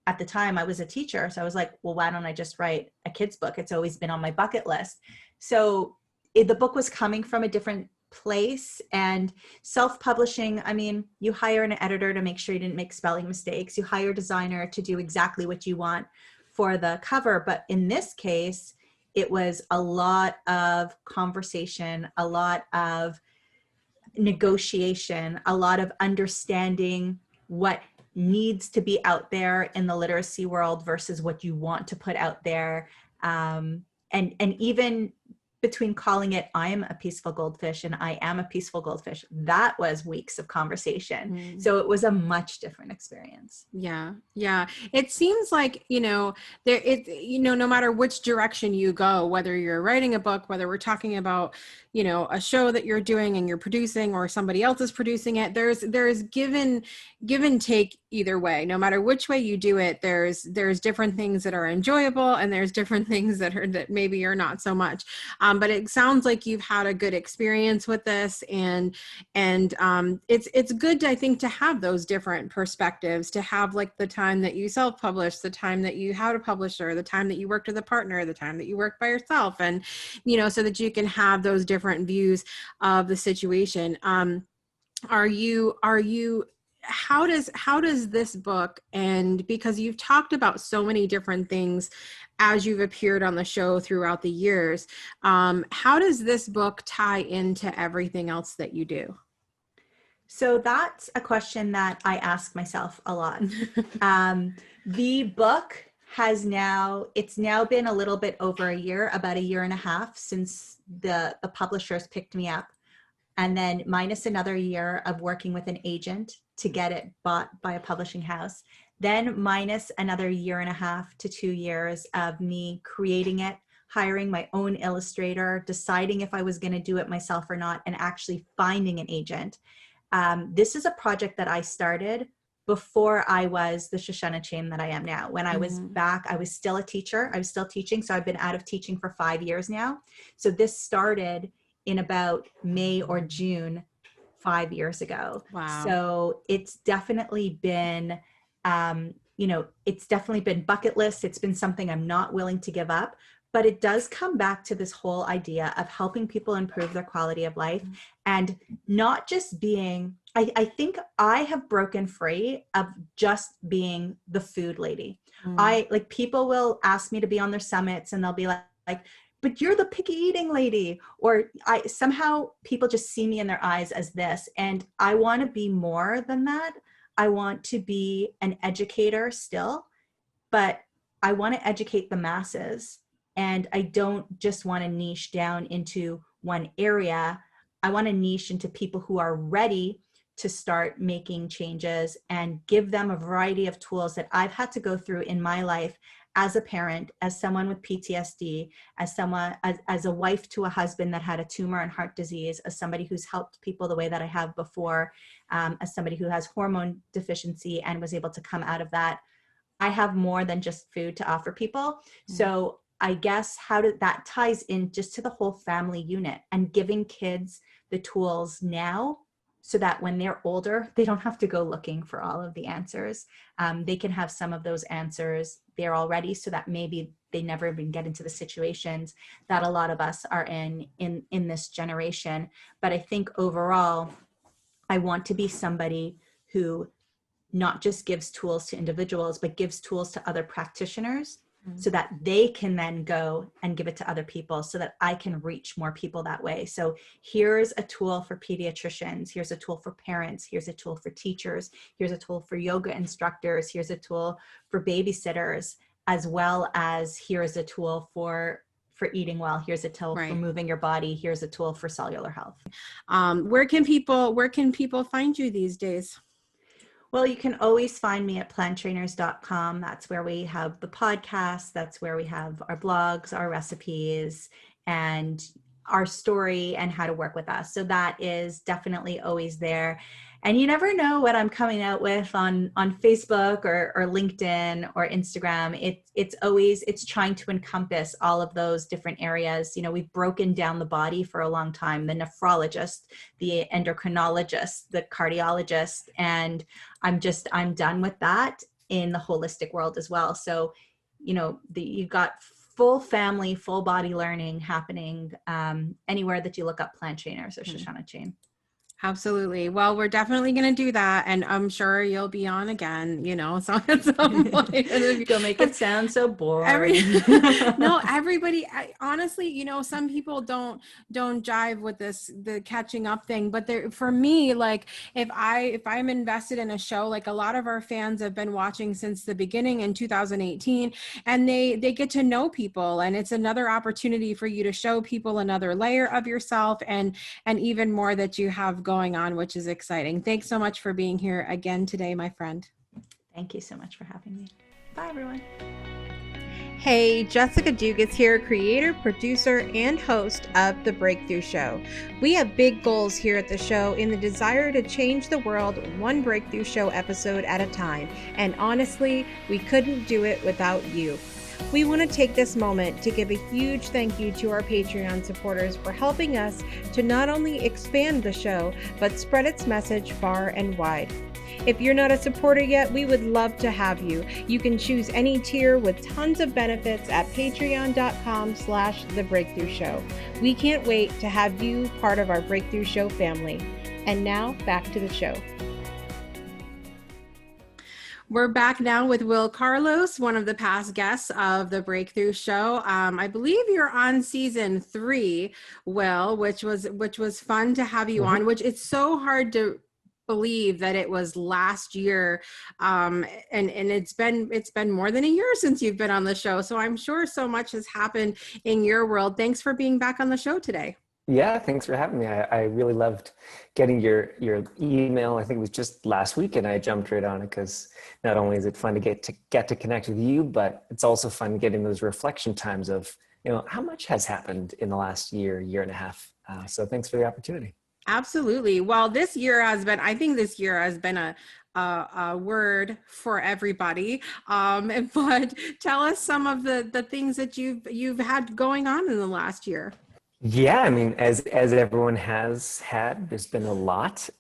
at the time I was a teacher, so I was like, well, why don't I just write a kid's book? It's always been on my bucket list. So the book was coming from a different place, and self-publishing, I mean, you hire an editor to make sure you didn't make spelling mistakes. You hire a designer to do exactly what you want for the cover. But in this case, it was a lot of conversation, a lot of negotiation, a lot of understanding what needs to be out there in the literacy world versus what you want to put out there. And even between calling it I am a peaceful goldfish and I am a peaceful goldfish, that was weeks of conversation. So it was a much different experience. Yeah. It seems like, no matter which direction you go, whether you're writing a book, whether we're talking about, a show that you're doing and you're producing, or somebody else is producing it, there's give and take either way. No matter which way you do it, there's different things that are enjoyable, and there's different things that maybe are not so much. But it sounds like you've had a good experience with this, and it's good, I think, to have those different perspectives, to have like the time that you self-published, the time that you had a publisher, the time that you worked with a partner, the time that you worked by yourself, and so that you can have those different views of the situation. How does this book, and because you've talked about so many different things as you've appeared on the show throughout the years, how does this book tie into everything else that you do? So that's a question that I ask myself a lot. The book it's now been a little bit over a year, about a year and a half since the publishers picked me up, and then minus another year of working with an agent to get it bought by a publishing house, then minus another year and a half to 2 years of me creating it, hiring my own illustrator, deciding if I was going to do it myself or not, and actually finding an agent. This is a project that I started before I was the Shoshana Chaim that I am now. When I was back, I was still a teacher. I was still teaching. So I've been out of teaching for 5 years now. So this started in about May or June 5 years ago. Wow. So it's definitely been, it's definitely been bucket list. It's been something I'm not willing to give up. But it does come back to this whole idea of helping people improve their quality of life, and not just being, I think I have broken free of just being the food lady. People will ask me to be on their summits, and they'll be like, but you're the picky eating lady, or somehow people just see me in their eyes as this. And I want to be more than that. I want to be an educator still, but I want to educate the masses. And I don't just want to niche down into one area. I want to niche into people who are ready to start making changes, and give them a variety of tools that I've had to go through in my life as a parent, as someone with PTSD, as a wife to a husband that had a tumor and heart disease, as somebody who's helped people the way that I have before, as somebody who has hormone deficiency and was able to come out of that. I have more than just food to offer people. So I guess that ties in just to the whole family unit and giving kids the tools now so that when they're older, they don't have to go looking for all of the answers. They can have some of those answers there already, so that maybe they never even get into the situations that a lot of us are in this generation. But I think overall, I want to be somebody who not just gives tools to individuals, but gives tools to other practitioners so that they can then go and give it to other people, so that I can reach more people that way. So here's a tool for pediatricians. Here's a tool for parents. Here's a tool for teachers. Here's a tool for yoga instructors. Here's a tool for babysitters, as well as here's a tool for eating well. Here's a tool for moving your body. Here's a tool for cellular health. Where can people find you these days? Well, you can always find me at planttrainers.com. That's where we have the podcast. That's where we have our blogs, our recipes, and our story and how to work with us. So that is definitely always there. And you never know what I'm coming out with on Facebook or LinkedIn or Instagram. It's trying to encompass all of those different areas. You know, we've broken down the body for a long time, the nephrologist, the endocrinologist, the cardiologist, and I'm done with that in the holistic world as well. So, you know, you've got full family, full body learning happening anywhere that you look up Plant Trainers or Shoshana Chaim. Absolutely. Well, we're definitely going to do that. And I'm sure you'll be on again, you know, so at some point. Don't make it sound so boring. No, everybody, honestly, you know, some people don't jive with the catching up thing, but for me, like if I'm invested in a show, like a lot of our fans have been watching since the beginning in 2018, and they get to know people, and it's another opportunity for you to show people another layer of yourself and even more that you have going on, which is exciting. Thanks so much for being here again today, my friend. Thank you so much for having me. Bye, everyone. Hey, Jessica Dugas here, creator, producer, and host of The Breakthrough Show. We have big goals here at the show in the desire to change the world one Breakthrough Show episode at a time. And honestly, we couldn't do it without you. We want to take this moment to give a huge thank you to our Patreon supporters for helping us to not only expand the show, but spread its message far and wide. If you're not a supporter yet, we would love to have you. You can choose any tier with tons of benefits at patreon.com/The Breakthrough Show. We can't wait to have you part of our Breakthrough Show family. And now back to the show. We're back now with Wil Carlos, one of the past guests of the Breakthrough Show. I believe you're on season 3, Wil, which was fun to have you on. Which it's so hard to believe that it was last year, and it's been more than a year since you've been on the show. So I'm sure so much has happened in your world. Thanks for being back on the show today. Yeah, thanks for having me. I really loved getting your email. I think it was just last week, and I jumped right on it because not only is it fun to get to connect with you, but it's also fun getting those reflection times of, you know, how much has happened in the last year and a half. So thanks for the opportunity. Absolutely. Well, this year has been a word for everybody. But tell us some of the things that you've had going on in the last year. Yeah, I mean, as everyone has had, there's been a lot.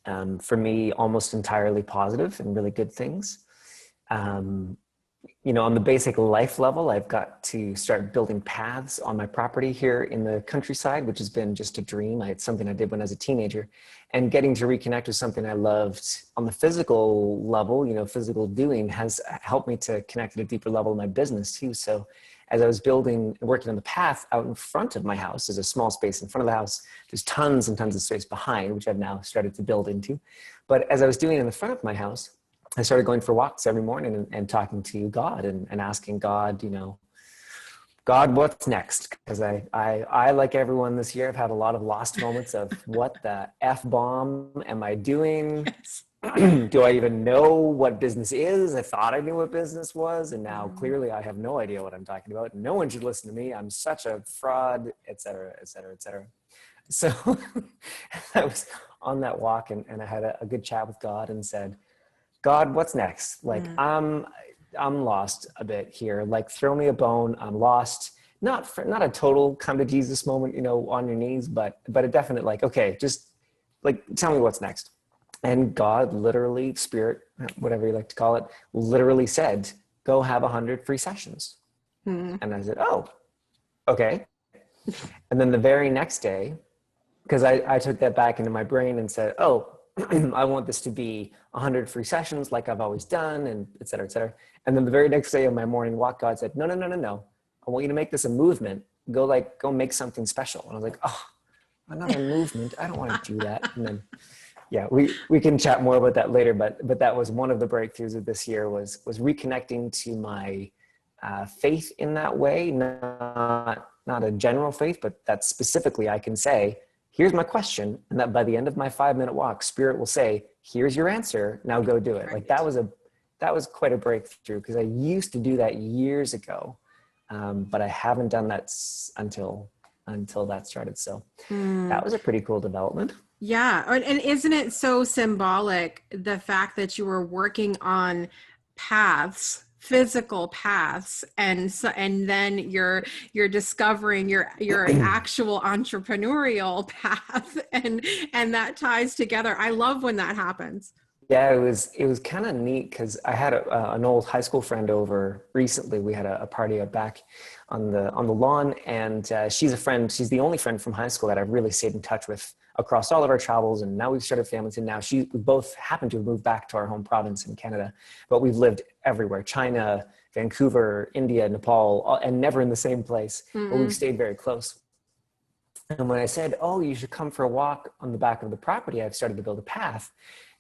For me, almost entirely positive and really good things. You know, on the basic life level, I've got to start building paths on my property here in the countryside, which has been just a dream. It's something I did when I was a teenager, and getting to reconnect with something I loved on the physical level, you know, physical doing has helped me to connect at a deeper level in my business too. So as I was working on the path out in front of my house, there's a small space in front of the house. There's tons and tons of space behind, which I've now started to build into. But as I was doing it in the front of my house, I started going for walks every morning and talking to God and asking God, you know, God, what's next? Because I, like everyone this year, have had a lot of lost moments of what the F-bomb am I doing? Yes. Do I even know what business is? I thought I knew what business was, and now clearly I have no idea what I'm talking about. No one should listen to me. I'm such a fraud, et cetera, et cetera, et cetera. So I was on that walk and I had a good chat with God and said, God, what's next? Like, I'm lost a bit here. Like, throw me a bone. I'm lost. not a total come to Jesus moment, you know, on your knees, but a definite like, okay, just like, tell me what's next. And God literally, spirit, whatever you like to call it, literally said, go have 100 free sessions. And I said, oh, okay. And then the very next day, because I took that back into my brain and said, oh, I want this to be 100 free sessions like I've always done, and et cetera, et cetera. And then the very next day on my morning walk, God said, no. I want you to make this a movement. Go make something special. And I was like, oh, another movement. I don't want to do that. And then, yeah, we can chat more about that later, but that was one of the breakthroughs of this year was reconnecting to my faith in that way, not a general faith, but that specifically I can say, here's my question. And that by the end of my 5-minute walk, Spirit will say, here's your answer. Now go do it. Right. Like that was quite a breakthrough, because I used to do that years ago. But I haven't done that until that started. So that was a pretty cool development. Yeah. And isn't it so symbolic, the fact that you were working on paths, physical paths, and then you're discovering your actual entrepreneurial path, and that ties together. I love when that happens. Yeah, it was kind of neat, because I had an old high school friend over recently. We had a party out back on the lawn, and she's a friend. She's the only friend from high school that I've really stayed in touch with across all of our travels. And now we've started families, and now we both happen to have moved back to our home province in Canada, but we've lived everywhere: China, Vancouver, India, Nepal, and never in the same place. But we've stayed very close. And when I said, oh, you should come for a walk on the back of the property, I've started to build a path.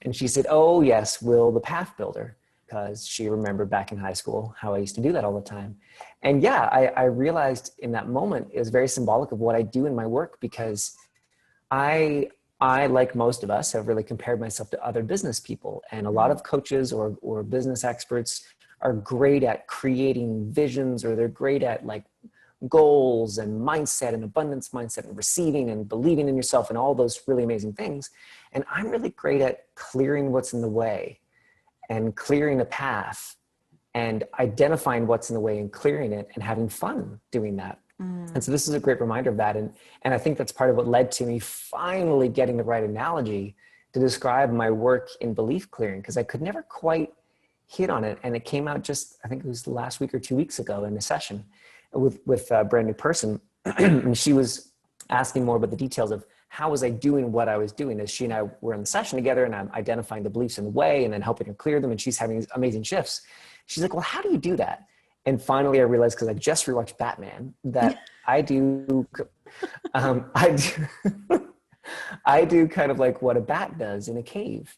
And she said, oh, yes, Wil the path builder, because she remembered back in high school how I used to do that all the time. And yeah, I realized in that moment it was very symbolic of what I do in my work, because I, like most of us, have really compared myself to other business people. And a lot of coaches or business experts are great at creating visions, or they're great at like goals and mindset and abundance mindset and receiving and believing in yourself and all those really amazing things. And I'm really great at clearing what's in the way and clearing a path and identifying what's in the way and clearing it and having fun doing that. And so this is a great reminder of that. And I think that's part of what led to me finally getting the right analogy to describe my work in belief clearing, because I could never quite hit on it. And it came out just, I think it was last week or 2 weeks ago in a session with a brand new person. And she was asking more about the details of how was I doing what I was doing, as she and I were in the session together, and I'm identifying the beliefs in the way and then helping her clear them. And she's having these amazing shifts. She's like, well, how do you do that? And finally I realized, because I just rewatched Batman, that I do kind of like what a bat does in a cave,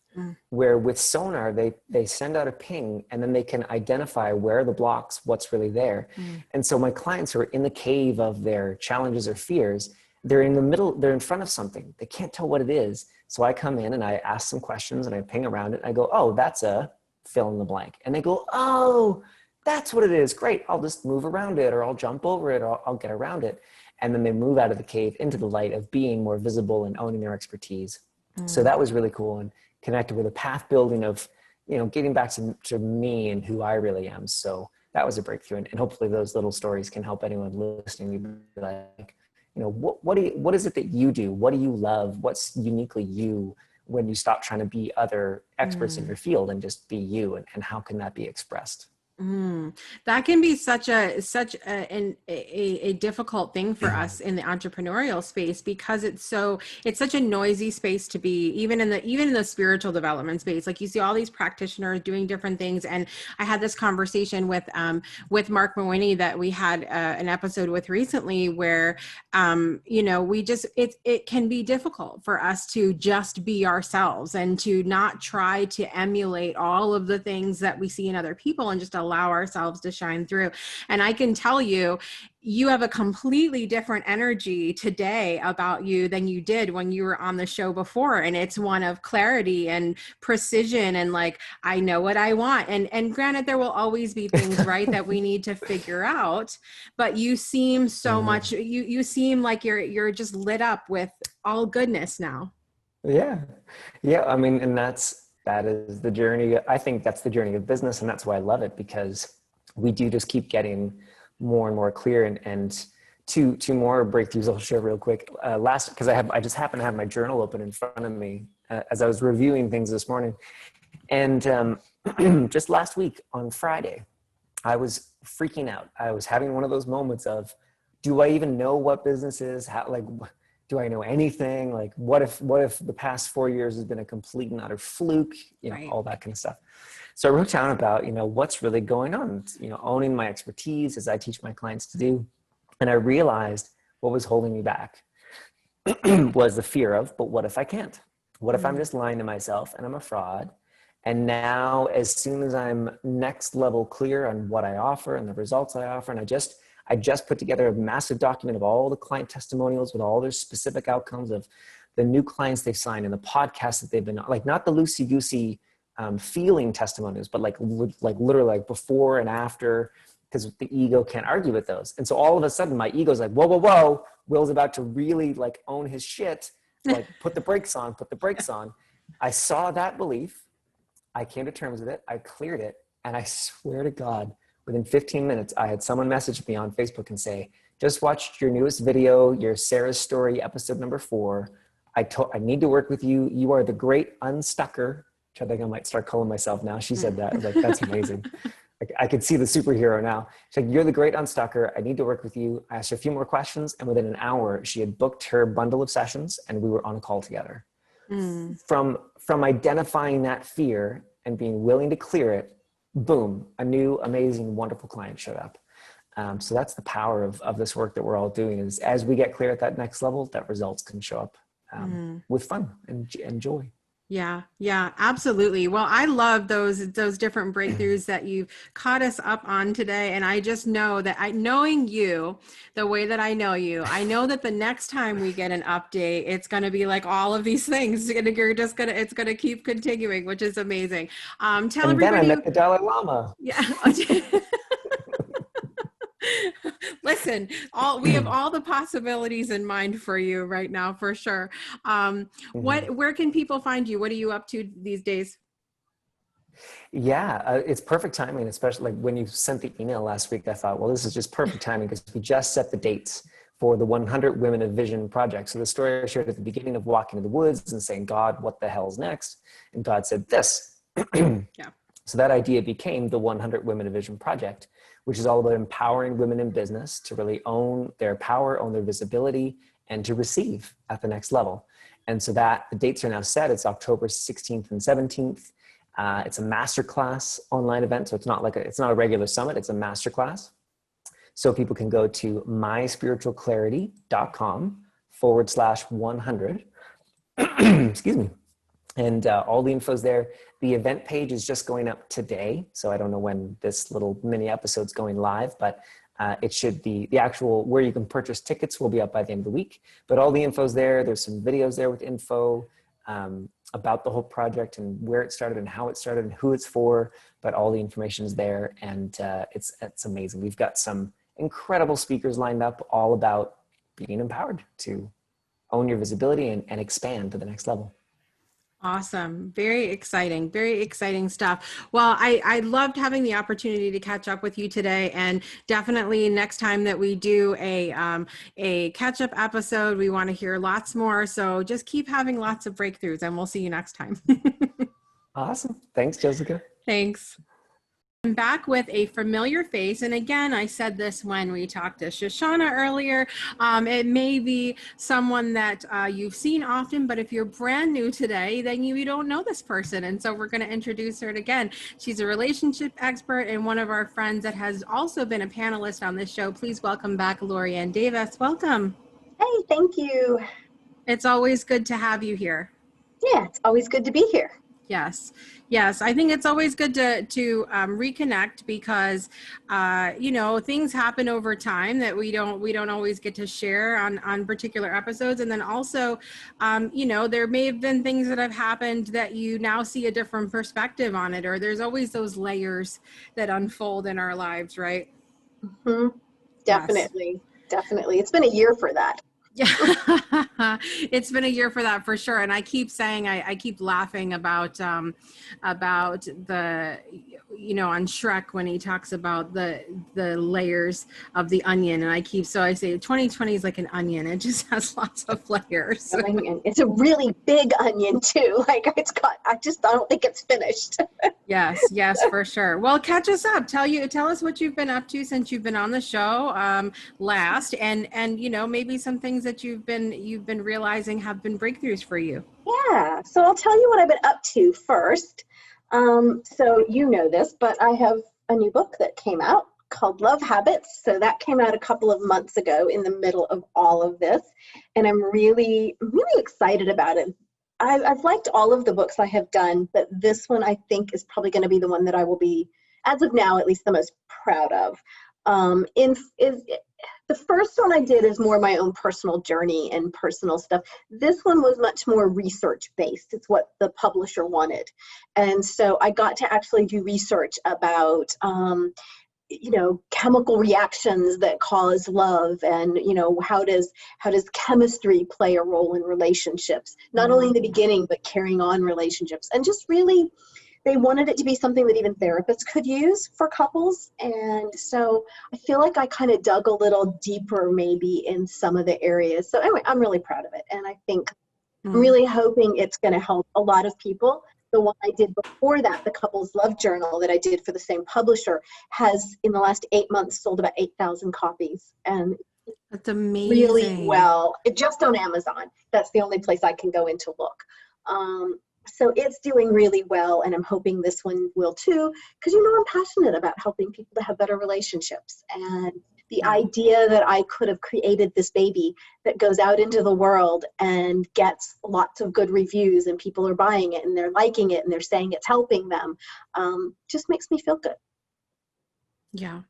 where with sonar, they send out a ping and then they can identify where the blocks, what's really there. And so my clients who are in the cave of their challenges or fears, they're in the middle, they're in front of something. They can't tell what it is. So I come in and I ask some questions and I ping around it. And I go, oh, that's a fill in the blank. And they go, oh, that's what it is. Great. I'll just move around it, or I'll jump over it, or I'll get around it. And then they move out of the cave into the light of being more visible and owning their expertise. So that was really cool, and connected with a path building of, you know, getting back to me and who I really am. So that was a breakthrough. And hopefully those little stories can help anyone listening be like, you know, what is it that you do? What do you love? What's uniquely you when you stop trying to be other experts in your field and just be you? And how can that be expressed? That can be such a difficult thing for us in the entrepreneurial space, because it's such a noisy space to be, even in the spiritual development space. Like, you see all these practitioners doing different things. And I had this conversation with Mark Mawini that we had an episode with recently, where you know, it can be difficult for us to just be ourselves and to not try to emulate all of the things that we see in other people, and just allow ourselves to shine through. And I can tell you, you have a completely different energy today about you than you did when you were on the show before. And it's one of clarity and precision and like, I know what I want. And granted, there will always be things, right, that we need to figure out, but you seem so much, you seem like you're just lit up with all goodness now. Yeah. I mean, and that is the journey. I think that's the journey of business. And that's why I love it, because we do just keep getting more and more clear. And two more breakthroughs I'll share real quick. Because I just happen to have my journal open in front of me as I was reviewing things this morning. And just last week on Friday, I was freaking out. I was having one of those moments of, do I even know what business is? How, like, do I know anything? Like, what if the past 4 years has been a complete and utter fluke? You know, Right. all that kind of stuff. So I wrote down about, what's really going on, owning my expertise as I teach my clients to do. And I realized what was holding me back was the fear of, but what if I can't? What if I'm just lying to myself and I'm a fraud? And now, as soon as I'm next level clear on what I offer and the results I offer, and I just put together a massive document of all the client testimonials with all their specific outcomes of the new clients they've signed and the podcasts that they've been on, like not the loosey-goosey feeling testimonials, but like literally like before and after, because the ego can't argue with those. And so all of a sudden my ego's like, whoa, Wil's about to really like own his shit, like put the brakes on. I saw that belief. I came to terms with it. I cleared it. And I swear to God, within 15 minutes, I had someone message me on Facebook and say, just watched your newest video, your Sarah's Story, episode number 4. I need to work with you. You are the great unstucker, which I think I might start calling myself now. She said that. Like, that's amazing. Like, I could see the superhero now. She's like, you're the great unstucker. I need to work with you. I asked her a few more questions. And within an hour, she had booked her bundle of sessions and we were on a call together. From identifying that fear and being willing to clear it, boom, a new, amazing, wonderful client showed up. So that's the power of this work that we're all doing, is as we get clear at that next level, that results can show up with fun and joy. Yeah, absolutely. Well, I love those different breakthroughs that you've caught us up on today. And I just know that knowing you the way that I know you, I know that the next time we get an update, it's going to be like all of these things. It's going to keep continuing, which is amazing. Tell everybody. Then I met the Dalai Lama. Yeah. Listen, we have all the possibilities in mind for you right now, for sure. Where can people find you? What are you up to these days? Yeah, it's perfect timing, especially like when you sent the email last week. I thought, well, this is just perfect timing because we just set the dates for the 100 Women of Vision project. So the story I shared at the beginning of walking in the woods and saying, God, what the hell's next? And God said this. Yeah. So that idea became the 100 Women of Vision project, which is all about empowering women in business to really own their power, own their visibility, and to receive at the next level. And so that the dates are now set. It's October 16th and 17th. It's a masterclass online event. So it's not a regular summit. It's a masterclass. So people can go to myspiritualclarity.com/100. Excuse me. And all the info's there. The event page is just going up today. So I don't know when this little mini episode's going live, but it should be the actual where you can purchase tickets will be up by the end of the week. But all the info's there. There's some videos there with info about the whole project and where it started and how it started and who it's for. But all the information is there, and it's amazing. We've got some incredible speakers lined up, all about being empowered to own your visibility and expand to the next level. Awesome. Very exciting stuff. Well, I loved having the opportunity to catch up with you today, and definitely next time that we do a catch up episode, we want to hear lots more. So just keep having lots of breakthroughs, and we'll see you next time. Awesome. Thanks, Jessica. Thanks. I'm back with a familiar face. And again, I said this when we talked to Shoshana earlier. It may be someone that you've seen often, but if you're brand new today, then you don't know this person. And so we're going to introduce her again. She's a relationship expert and one of our friends that has also been a panelist on this show. Please welcome back Lorianne Davis. Welcome. Hey, thank you. It's always good to have you here. Yeah, it's always good to be here. Yes. I think it's always good to reconnect because, things happen over time that we don't always get to share on particular episodes. And then also, there may have been things that have happened that you now see a different perspective on it, or there's always those layers that unfold in our lives, right? Mm-hmm. Definitely. It's been a year for that. Yeah, it's been a year for that for sure. And I keep saying, I keep laughing about the, on Shrek when he talks about the layers of the onion. And I say 2020 is like an onion. It just has lots of layers. Onion. It's a really big onion too. Like I don't think it's finished. Yes, for sure. Well, catch us up. Tell us what you've been up to since you've been on the show last, and maybe some things that you've been realizing have been breakthroughs for you. Yeah. So I'll tell you what I've been up to first. So you know this, but I have a new book that came out called Love Habits. So that came out a couple of months ago in the middle of all of this, and I'm really excited about it. I've liked all of the books I have done, but this one I think is probably going to be the one that I will be, as of now, at least the most proud of. The first one I did is more my own personal journey and personal stuff. This one was much more research based. It's what the publisher wanted. And so I got to actually do research about chemical reactions that cause love, and how does chemistry play a role in relationships, not only in the beginning but carrying on relationships. And just really, they wanted it to be something that even therapists could use for couples. And so I feel like I kind of dug a little deeper maybe in some of the areas. So anyway, I'm really proud of it, and I think I'm really hoping it's going to help a lot of people. The one I did before that, the Couples Love Journal that I did for the same publisher, has in the last 8 months sold about 8,000 copies. And that's amazing. Really well, just on Amazon. That's the only place I can go in to look. So it's doing really well, and I'm hoping this one will too, because I'm passionate about helping people to have better relationships. And the idea that I could have created this baby that goes out into the world and gets lots of good reviews, and people are buying it and they're liking it and they're saying it's helping them, just makes me feel good. Yeah.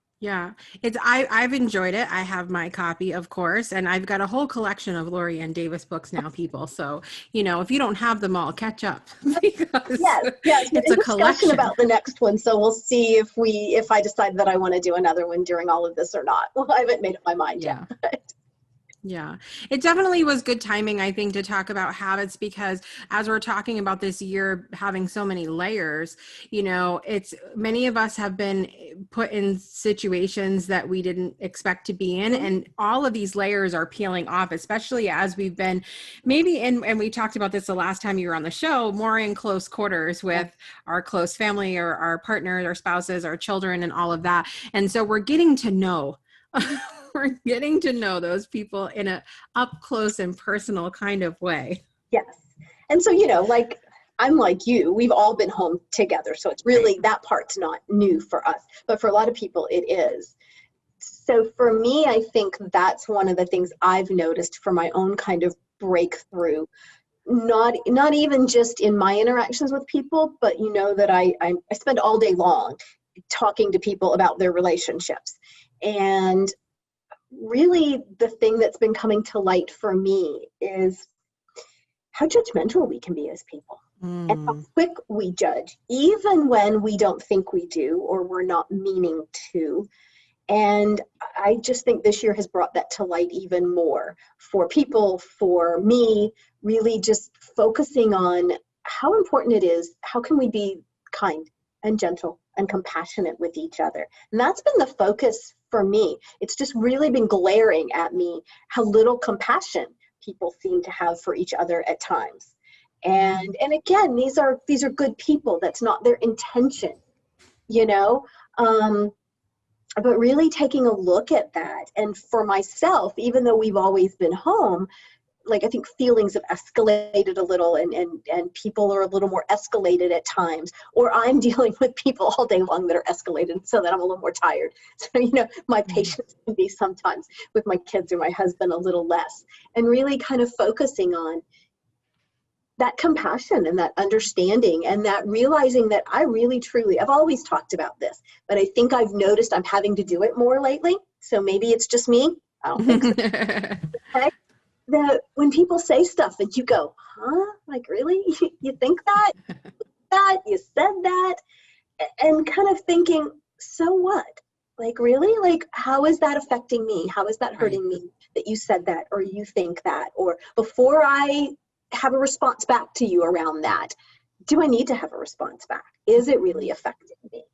I've enjoyed it. I have my copy, of course, and I've got a whole collection of Lori Ann Davis books now, people. So, if you don't have them all, catch up, because it's a collection about the next one. So we'll see if I decide that I want to do another one during all of this or not. Well, I haven't made up my mind yet. Yeah, it definitely was good timing, I think, to talk about habits, because as we're talking about this year having so many layers, it's many of us have been put in situations that we didn't expect to be in. And all of these layers are peeling off, especially as we've been maybe and we talked about this the last time you were on the show, more in close quarters with our close family or our partners, our spouses, our children, and all of that. And so we're getting to know those people in a up close and personal kind of way. Yes. And so, I'm like you, we've all been home together. So it's really, that part's not new for us, but for a lot of people it is. So for me, I think that's one of the things I've noticed for my own kind of breakthrough, not even just in my interactions with people, but that I spend all day long talking to people about their relationships. And really the thing that's been coming to light for me is how judgmental we can be as people, and how quick we judge, even when we don't think we do or we're not meaning to. And I just think this year has brought that to light even more for people, for me, really just focusing on how important it is. How can we be kind and gentle and compassionate with each other? And that's been the focus for me. It's just really been glaring at me how little compassion people seem to have for each other at times. And again, these are good people. That's not their intention, but really taking a look at that. And for myself, even though we've always been home, I think feelings have escalated a little, and people are a little more escalated at times, or I'm dealing with people all day long that are escalated so that I'm a little more tired. So, my patience can be sometimes with my kids or my husband a little less, and really kind of focusing on that compassion and that understanding, and that realizing that I really, truly, I've always talked about this, but I think I've noticed I'm having to do it more lately. So maybe it's just me. I don't think so. Okay. That when people say stuff and you go, huh? Really? You think that? You said that? And kind of thinking, so what? Like, really? Like, how is that affecting me? How is that hurting me that you said that, or you think that? Or before I have a response back to you around that, do I need to have a response back? Is it really affecting me?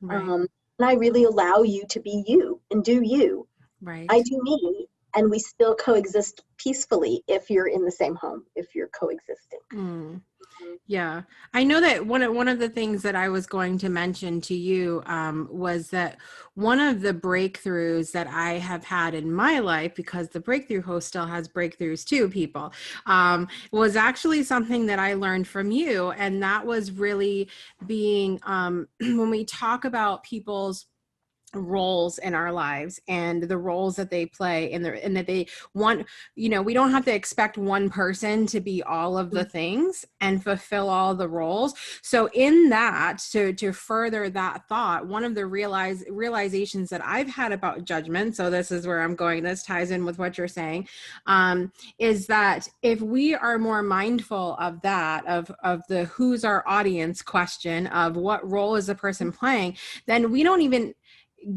And I really allow you to be you and do you. I do me, and we still coexist peacefully if you're in the same home, if you're coexisting. Yeah, I know that one of the things that I was going to mention to you was that one of the breakthroughs that I have had in my life, because the Breakthrough host still has breakthroughs too, people, was actually something that I learned from you. And that was really being, when we talk about people's roles in our lives and the roles that they play and that they want, we don't have to expect one person to be all of the things and fulfill all the roles. So in that, to further that thought, one of the realizations that I've had about judgment, so this is where I'm going, this ties in with what you're saying, is that if we are more mindful of that, of the who's our audience question, of what role is the person playing, then we don't even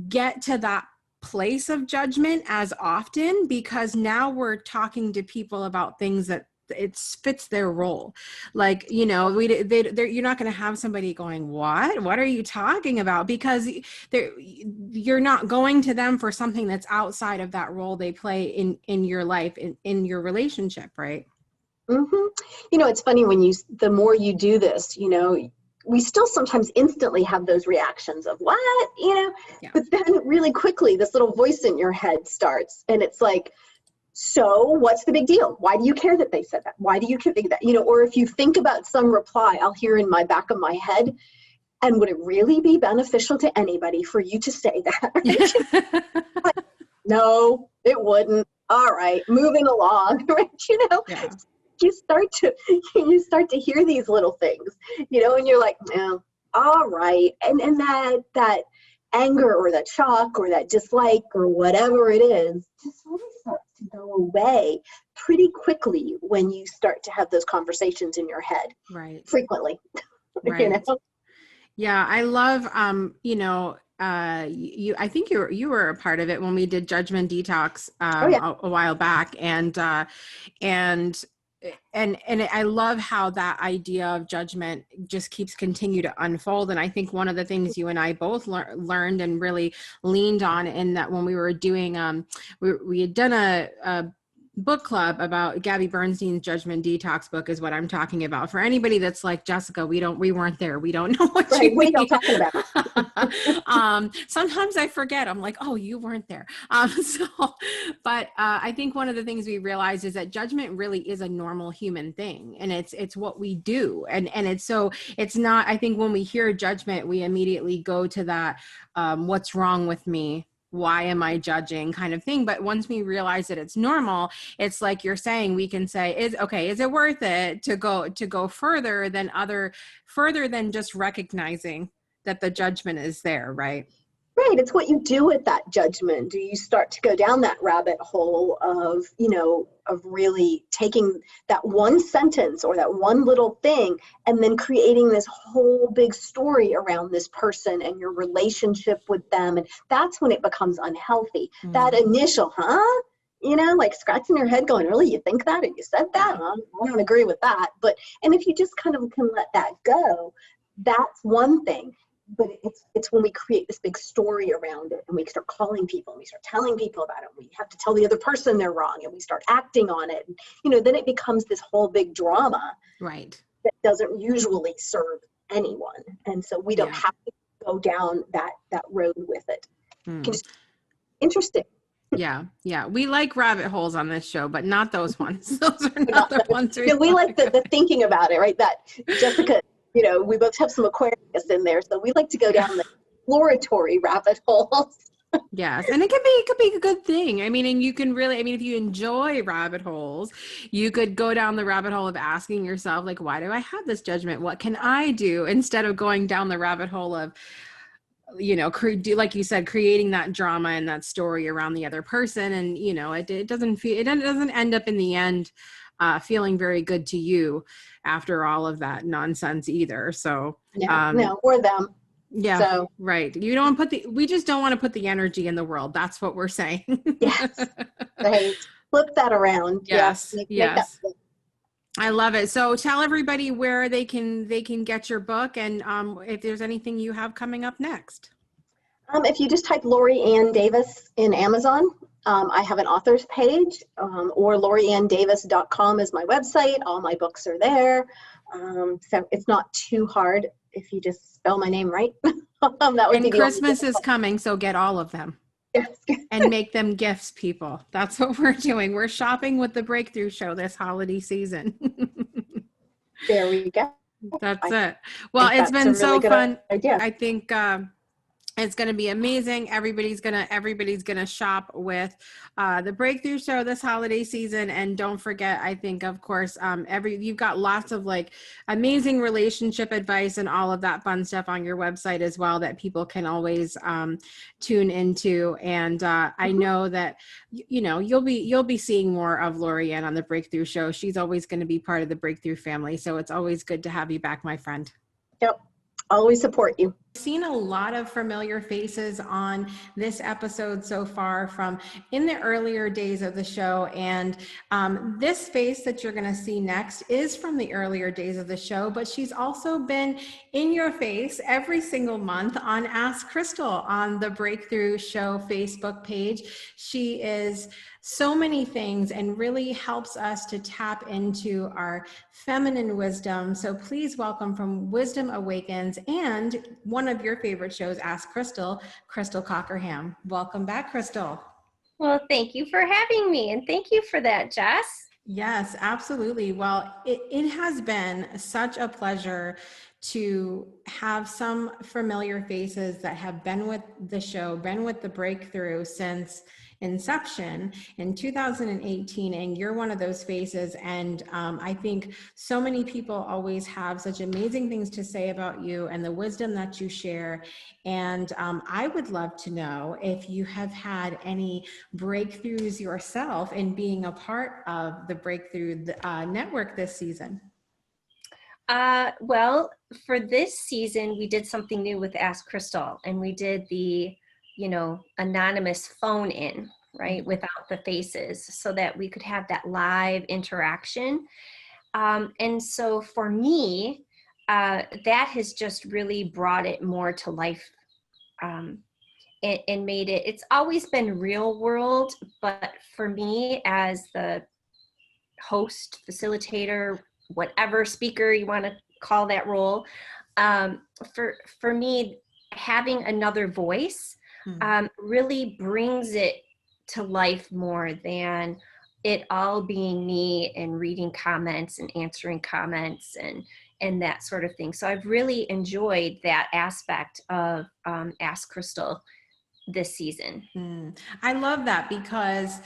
get to that place of judgment as often, because now we're talking to people about things that it fits their role. Like, you're not going to have somebody going, what are you talking about? Because you're not going to them for something that's outside of that role they play in your life, in your relationship, right? It's funny the more you do this, we still sometimes instantly have those reactions of what, but then really quickly this little voice in your head starts, and it's like, so what's the big deal? Why do you care that they said that? Why do you think that? Or if you think about some reply, I'll hear in my back of my head, and would it really be beneficial to anybody for you to say that? Right? No, it wouldn't. All right, moving along, right? You start to hear these little things, and you're like, all right. And that anger or that shock or that dislike or whatever it is just really starts to go away pretty quickly when you start to have those conversations in your head frequently. Yeah, I love, I think you were a part of it when we did Judgment Detox a while back, and I love how that idea of judgment just keeps continue to unfold. And I think one of the things you and I both learned and really leaned on in that when we were doing, we had done a book club about Gabby Bernstein's Judgment Detox book is what I'm talking about. For anybody that's like, Jessica, we weren't there. We don't know what you mean. I'm talking about. Sometimes I forget. I'm like, oh, you weren't there. But I think one of the things we realized is that judgment really is a normal human thing, and it's what we do. And it's not, I think when we hear judgment, we immediately go to that, what's wrong with me? Why am I judging kind of thing? But once we realize that it's normal, it's like you're saying, we can say, is it worth it to go further than just recognizing that the judgment is there, right? Right. It's what you do with that judgment. Do you start to go down that rabbit hole of, of really taking that one sentence or that one little thing and then creating this whole big story around this person and your relationship with them? And that's when it becomes unhealthy. That initial, like scratching your head going, really, you think that? Or you said that? I don't agree with that. And if you just kind of can let that go, that's one thing. But it's when we create this big story around it and we start calling people and we start telling people about it. We have to tell the other person they're wrong and we start acting on it. And, then it becomes this whole big drama. Right. That doesn't usually serve anyone. And so we don't have to go down that road with it. Interesting. Yeah. We like rabbit holes on this show, but not those ones. Those are not the ones we like the thinking about it, right? That Jessica, we both have some Aquarius in there, so we like to go down the exploratory rabbit holes. Yes, and it could be a good thing. I mean, and you can really, if you enjoy rabbit holes, you could go down the rabbit hole of asking yourself, like, why do I have this judgment? What can I do? Instead of going down the rabbit hole of, like you said, creating that drama and that story around the other person, and it doesn't end up in the end feeling very good to you after all of that nonsense either. So no, or them. Yeah. So right. You don't we just don't want to put the energy in the world. That's what we're saying. yes, right. Flip that around. Yes. Yeah. Make that Yes. flip. I love it. So tell everybody where they can get your book, and if there's anything you have coming up next. If you just type Lori Ann Davis in Amazon, I have an author's page, or lorianndavis.com is my website. All my books are there. So it's not too hard if you just spell my name right. That would be the Christmas only is coming, so get all of them. Yes. And make them gifts, people. That's what we're doing. We're shopping with the Breakthrough Show this holiday season. There we go. That's it. Well, it's been so fun. Idea. I think it's going to be amazing. Everybody's gonna shop with the Breakthrough Show this holiday season. And don't forget, I think, of course, you've got lots of like amazing relationship advice and all of that fun stuff on your website as well that people can always tune into. And I know that you'll be seeing more of Lori Ann on the Breakthrough Show. She's always going to be part of the Breakthrough family. So it's always good to have you back, my friend. Yep. Always support you. Seen a lot of familiar faces on this episode so far from in the earlier days of the show, and this face that you're going to see next is from the earlier days of the show, but she's also been in your face every single month on Ask Crystal on the Breakthrough Show Facebook page. She is so many things and really helps us to tap into our feminine wisdom. So please welcome from Wisdom Awakens and one of your favorite shows, Ask Crystal, Crystal Cockerham. Welcome back, Crystal. Well, thank you for having me, and thank you for that, Jess. Yes, absolutely. Well, it has been such a pleasure to have some familiar faces that have been with the show, been with the Breakthrough since inception in 2018, and you're one of those faces. And I think so many people always have such amazing things to say about you and the wisdom that you share. And I would love to know if you have had any breakthroughs yourself in being a part of the Breakthrough Network this season. Well, for this season, we did something new with Ask Crystal, and we did the anonymous phone in, right, without the faces, so that we could have that live interaction. And so for me, that has just really brought it more to life, and made it, it's always been real world, but for me as the host, facilitator, whatever speaker you want to call that role, for me, having another voice really brings it to life more than it all being me and reading comments and answering comments and that sort of thing. So I've really enjoyed that aspect of Ask Crystal this season. I love that because,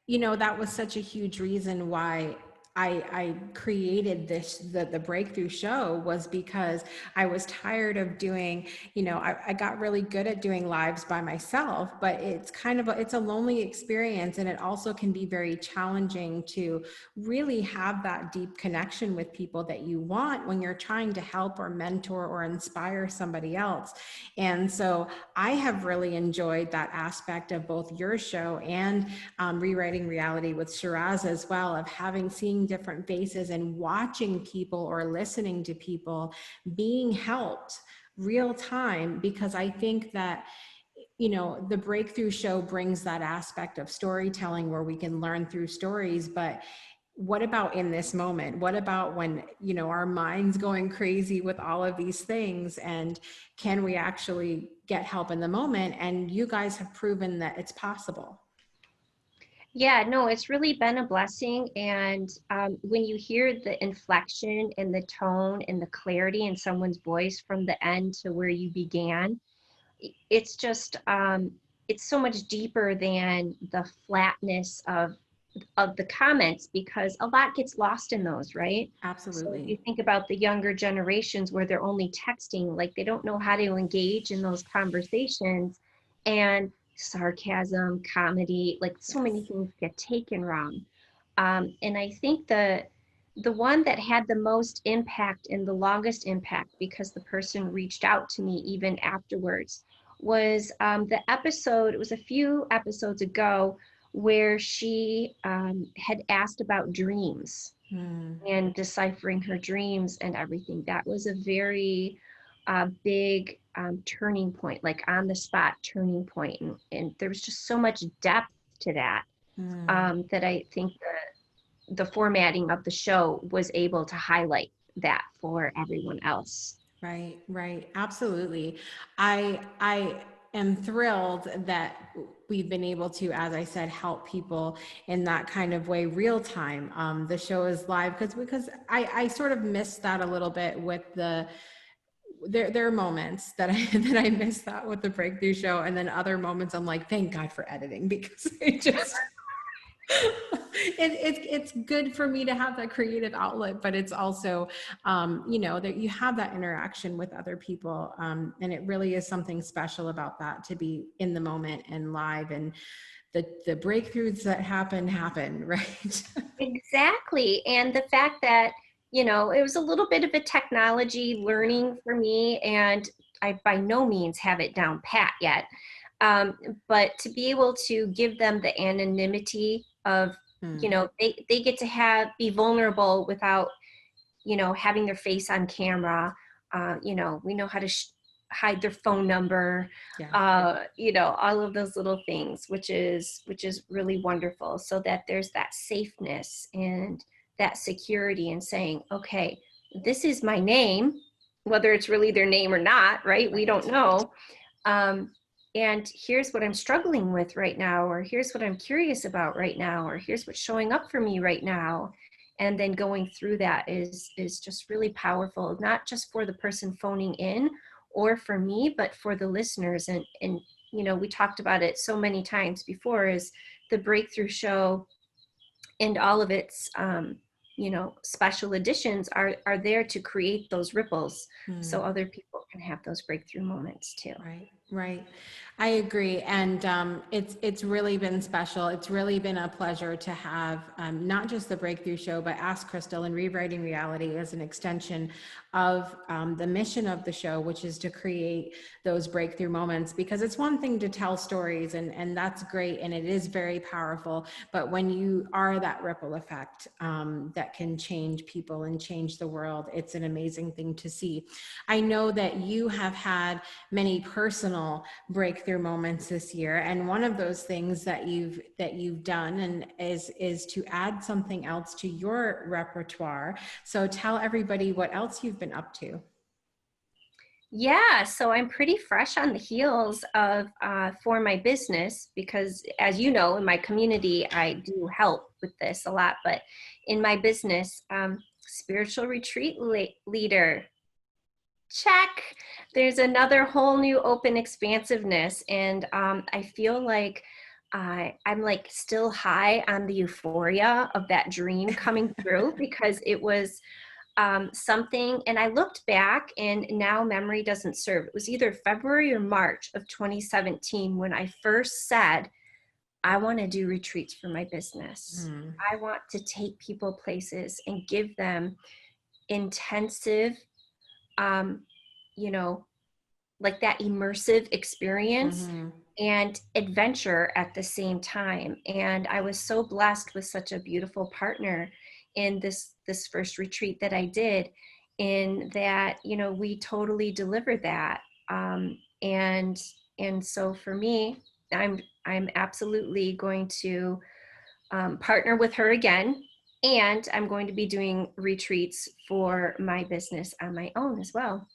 that was such a huge reason why I created the Breakthrough Show, was because I was tired of doing, I got really good at doing lives by myself, but it's it's a lonely experience. And it also can be very challenging to really have that deep connection with people that you want when you're trying to help or mentor or inspire somebody else. And so I have really enjoyed that aspect of both your show and Rewriting Reality with Shiraz as well, of seeing different faces and watching people or listening to people being helped real time, because I think that the Breakthrough Show brings that aspect of storytelling where we can learn through stories. But what about in this moment? What about when our mind's going crazy with all of these things, and can we actually get help in the moment? And you guys have proven that it's possible. Yeah, no, it's really been a blessing. And when you hear the inflection and the tone and the clarity in someone's voice from the end to where you began, it's just, it's so much deeper than the flatness of the comments, because a lot gets lost in those, right? Absolutely. So if you think about the younger generations where they're only texting, like they don't know how to engage in those conversations, and sarcasm, comedy, like so many things get taken wrong. And I think the the one that had the most impact and the longest impact, because the person reached out to me even afterwards, was the episode, it was a few episodes ago, where she had asked about dreams and deciphering her dreams and everything. That was a very big turning point, like on the spot turning point. And there was just so much depth to that, that I think the formatting of the show was able to highlight that for everyone else. Right, right. Absolutely. I am thrilled that we've been able to, as I said, help people in that kind of way, real time. The show is live because I sort of missed that a little bit with there are moments that I miss that with the Breakthrough show, and then other moments I'm like, thank God for editing, because it just it's good for me to have that creative outlet, but it's also, that you have that interaction with other people. And it really is something special about that, to be in the moment and live, and the breakthroughs that happen, right? Exactly. And the fact that, it was a little bit of a technology learning for me, and I by no means have it down pat yet. But to be able to give them the anonymity of, they get to be vulnerable without, having their face on camera. We know how to hide their phone number, all of those little things, which is really wonderful, so that there's that safeness and that security in saying, okay, this is my name, whether it's really their name or not, right? We don't know. And here's what I'm struggling with right now, or here's what I'm curious about right now, or here's what's showing up for me right now. And then going through that is just really powerful, not just for the person phoning in or for me, but for the listeners. And we talked about it so many times before, is the Breakthrough show and all of its special editions are there to create those ripples, so other people can have those breakthrough moments too. Right. I agree. And it's really been special. It's really been a pleasure to have not just the Breakthrough show, but Ask Crystal and Rewriting Reality as an extension of the mission of the show, which is to create those breakthrough moments. Because it's one thing to tell stories, and that's great, and it is very powerful. But when you are that ripple effect that can change people and change the world, it's an amazing thing to see. I know that you have had many personal breakthrough moments this year, and one of those things that you've done and is to add something else to your repertoire. So tell everybody what else you've been up to. Yeah, so I'm pretty fresh on the heels of for my business, because as you know, in my community, I do help with this a lot, but in my business, spiritual retreat leader, check. There's another whole new open expansiveness, and I feel like I'm like still high on the euphoria of that dream coming through, because it was something, and I looked back and now memory doesn't serve. It was either February or March of 2017 when I first said, I want to do retreats for my business. I want to take people places and give them intensive, like that immersive experience and adventure at the same time. And I was so blessed with such a beautiful partner in this first retreat that I did, in that, we totally delivered that. And so for me, I'm absolutely going to partner with her again. And I'm going to be doing retreats for my business on my own as well.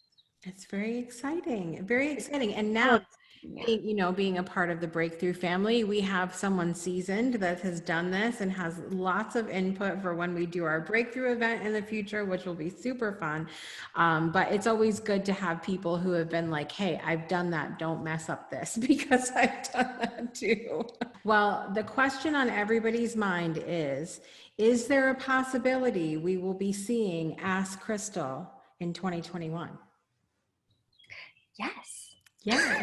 It's very exciting, very exciting. And now, being a part of the Breakthrough family, we have someone seasoned that has done this and has lots of input for when we do our Breakthrough event in the future, which will be super fun. But it's always good to have people who have been like, hey, I've done that, don't mess up this, because I've done that too. Well, the question on everybody's mind is there a possibility we will be seeing Ask Crystal in 2021? Yes. Yay.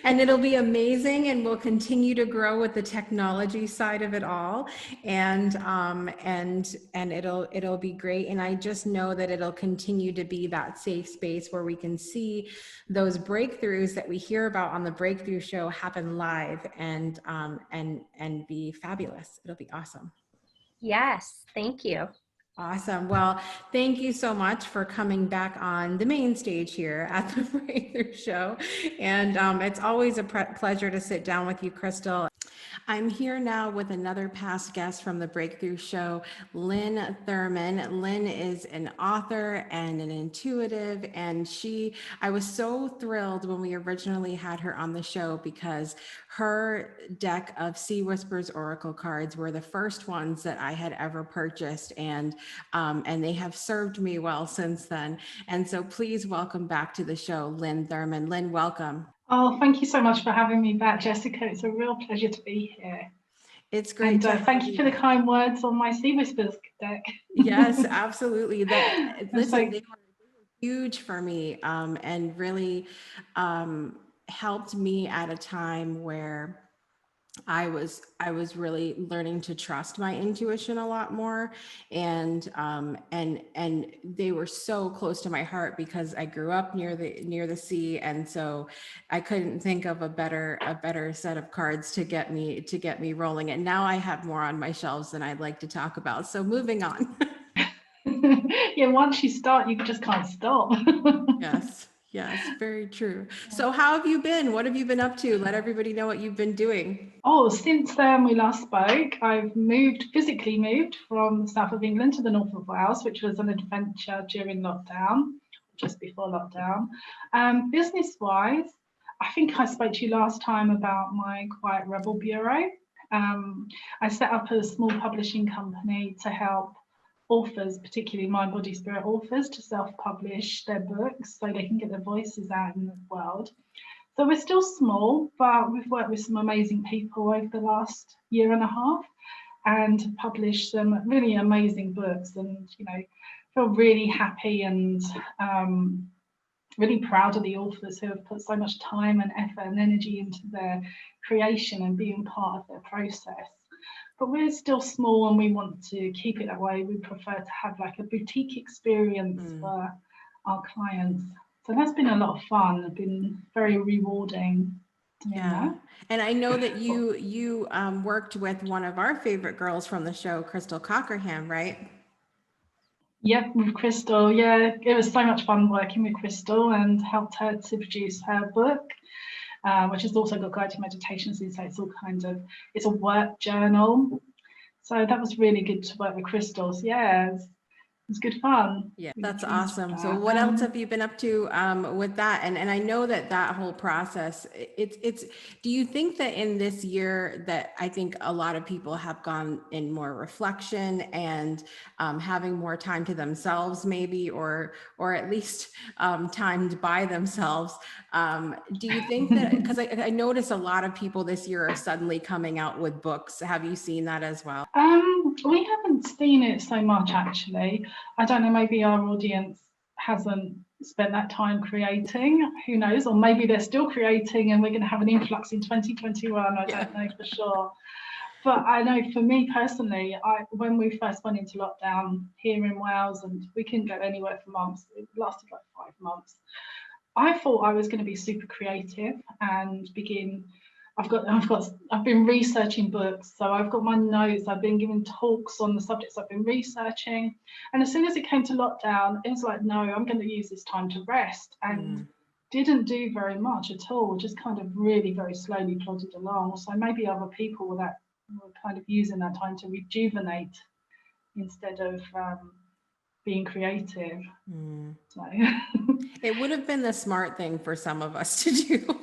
And it'll be amazing, and we'll continue to grow with the technology side of it all, and it'll be great. And I just know that it'll continue to be that safe space where we can see those breakthroughs that we hear about on the Breakthrough Show happen live, and be fabulous. It'll be awesome. Yes, thank you. Awesome. Well, thank you so much for coming back on the main stage here at the Breakthrough Show. And it's always a pleasure to sit down with you, Crystal. I'm here now with another past guest from the Breakthrough Show, Lyn Thurman. Lyn is an author and an intuitive, and I was so thrilled when we originally had her on the show because her deck of Sea Whispers Oracle cards were the first ones that I had ever purchased, and they have served me well since then. And so please welcome back to the show, Lyn Thurman. Lyn, welcome. Oh, thank you so much for having me back, Jessica. It's a real pleasure to be here. It's great. And thank you for the kind words on my Sea Whispers deck. Yes, absolutely. Listen, they were huge for me, and really helped me at a time where I was really learning to trust my intuition a lot more, and they were so close to my heart because I grew up near the sea, and so I couldn't think of a better set of cards to get me rolling. And now I have more on my shelves than I'd like to talk about. So moving on. Yeah, once you start, you just can't stop. Yes, very true. So how have you been? What have you been up to? Let everybody know what you've been doing. Oh, since we last spoke, I've physically moved from the south of England to the north of Wales, which was an adventure during lockdown, just before lockdown. Business-wise, I think I spoke to you last time about my Quiet Rebel Bureau. I set up a small publishing company to help authors, particularly mind, body, spirit authors, to self-publish their books so they can get their voices out in the world. So we're still small, but we've worked with some amazing people over the last year and a half and published some really amazing books, and feel really happy and really proud of the authors who have put so much time and effort and energy into their creation and being part of their process. But we're still small and we want to keep it that way. We prefer to have like a boutique experience for our clients. So that's been a lot of fun. It's been very rewarding. Yeah. And I know that you worked with one of our favorite girls from the show, Crystal Cockerham, right? Yep, with Crystal. Yeah, it was so much fun working with Crystal and helped her to produce her book. Which has also got guided meditations in, so it's a work journal. So that was really good to work with Crystals. Yeah, it's good fun. Yeah, that's awesome. So what else have you been up to with that? And I know that whole process, it's, do you think that in this year that I think a lot of people have gone in more reflection and having more time to themselves maybe, or at least timed by themselves. Do you think that, because I notice a lot of people this year are suddenly coming out with books. Have you seen that as well? We haven't seen it so much actually. I don't know, maybe our audience hasn't spent that time creating, who knows, or maybe they're still creating and we're going to have an influx in 2021. I don't know for sure. But I know for me personally, when we first went into lockdown here in Wales and we couldn't go anywhere for months, it lasted like 5 months. I thought I was going to be super creative and begin. I've been researching books, so I've got my notes. I've been giving talks on the subjects I've been researching, and as soon as it came to lockdown, it was like, no, I'm going to use this time to rest, and didn't do very much at all. Just kind of really very slowly plodded along. So maybe other people were kind of using that time to rejuvenate instead of being creative. So it would have been the smart thing for some of us to do.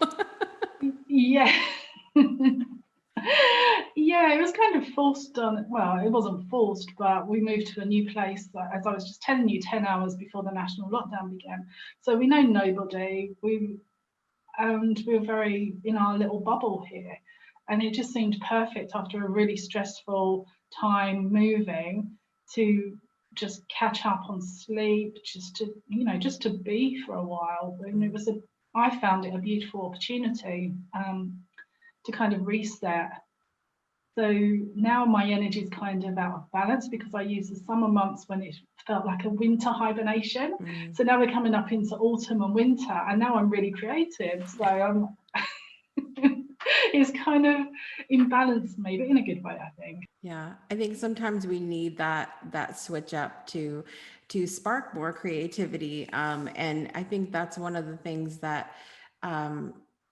Yeah. Yeah, it was kind of forced on. Well, it wasn't forced, but we moved to a new place, as I was just telling you, 10 hours before the national lockdown began. So we know nobody. We were very in our little bubble here, and it just seemed perfect after a really stressful time moving to just catch up on sleep, just to be for a while. And it was I found it a beautiful opportunity to kind of reset. So now my energy is kind of out of balance because I use the summer months when it felt like a winter hibernation. So now we're coming up into autumn and winter, and now I'm really creative. So I'm it's kind of imbalanced me, but in a good way, I think. Yeah, I think sometimes we need that switch up to spark more creativity, and I think that's one of the things that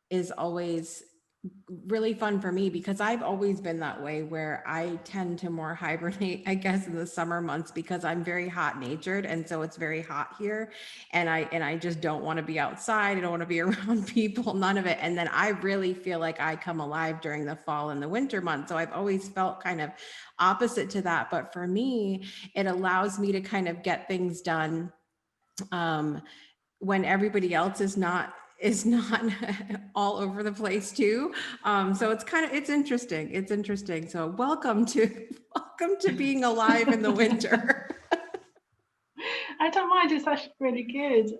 is always really fun for me, because I've always been that way, where I tend to more hibernate, I guess, in the summer months, because I'm very hot natured, and so it's very hot here, and I just don't want to be outside. I don't want to be around people, none of it. And then I really feel like I come alive during the fall and the winter months. So I've always felt kind of opposite to that. But for me, it allows me to kind of get things done when everybody else is not all over the place too. So it's interesting. So welcome to being alive in the winter. I don't mind, it's actually really good.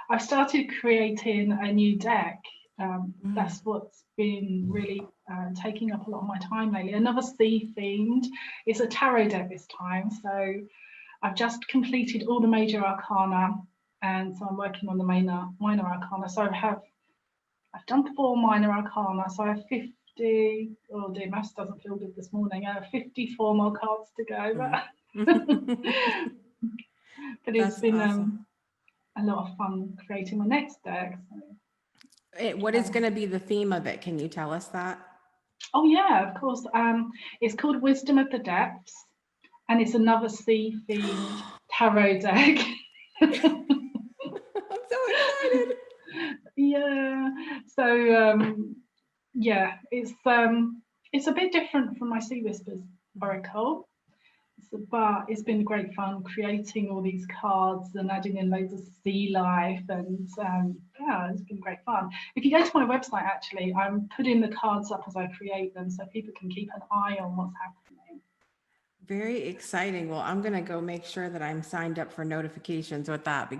I've started creating a new deck. That's what's been really taking up a lot of my time lately. Another sea themed. It's a tarot deck this time. So I've just completed all the major arcana, and so I'm working on the minor arcana. So I've done 4 minor arcana, so I have 50. Oh dear, maths doesn't feel good this morning. I have 54 more cards to go. But it's been awesome. A lot of fun creating my next deck. So. What is going to be the theme of it? Can you tell us that? Oh yeah, of course. It's called Wisdom of the Depths, and it's another sea themed tarot deck. I'm so excited. Yeah. So yeah, it's a bit different from my Sea Whispers Oracle. But it's been great fun creating all these cards and adding in loads of sea life, and yeah, it's been great fun. If you go to my website, actually, I'm putting the cards up as I create them so people can keep an eye on what's happening. Very exciting. Well, I'm going to go make sure that I'm signed up for notifications with that.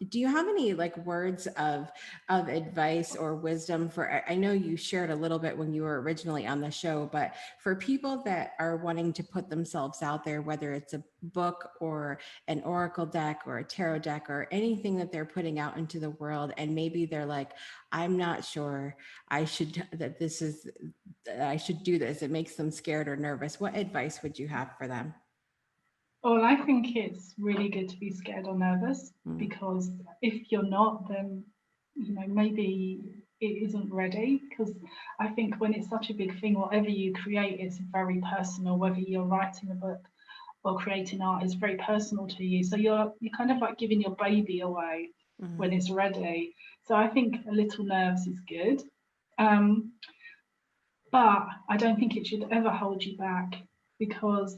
Do you have any words of advice or wisdom for, I know you shared a little bit when you were originally on the show, but for people that are wanting to put themselves out there, whether it's a book or an oracle deck or a tarot deck or anything that they're putting out into the world, and maybe they're like, I'm not sure I should do this. It makes them scared or nervous. What advice would you have for them? Well, I think it's really good to be scared or nervous, because if you're not, then maybe it isn't ready. Because I think when it's such a big thing, whatever you create is very personal. Whether you're writing a book or creating art, is very personal to you. So you're kind of like giving your baby away when it's ready. So I think a little nerves is good. But I don't think it should ever hold you back, because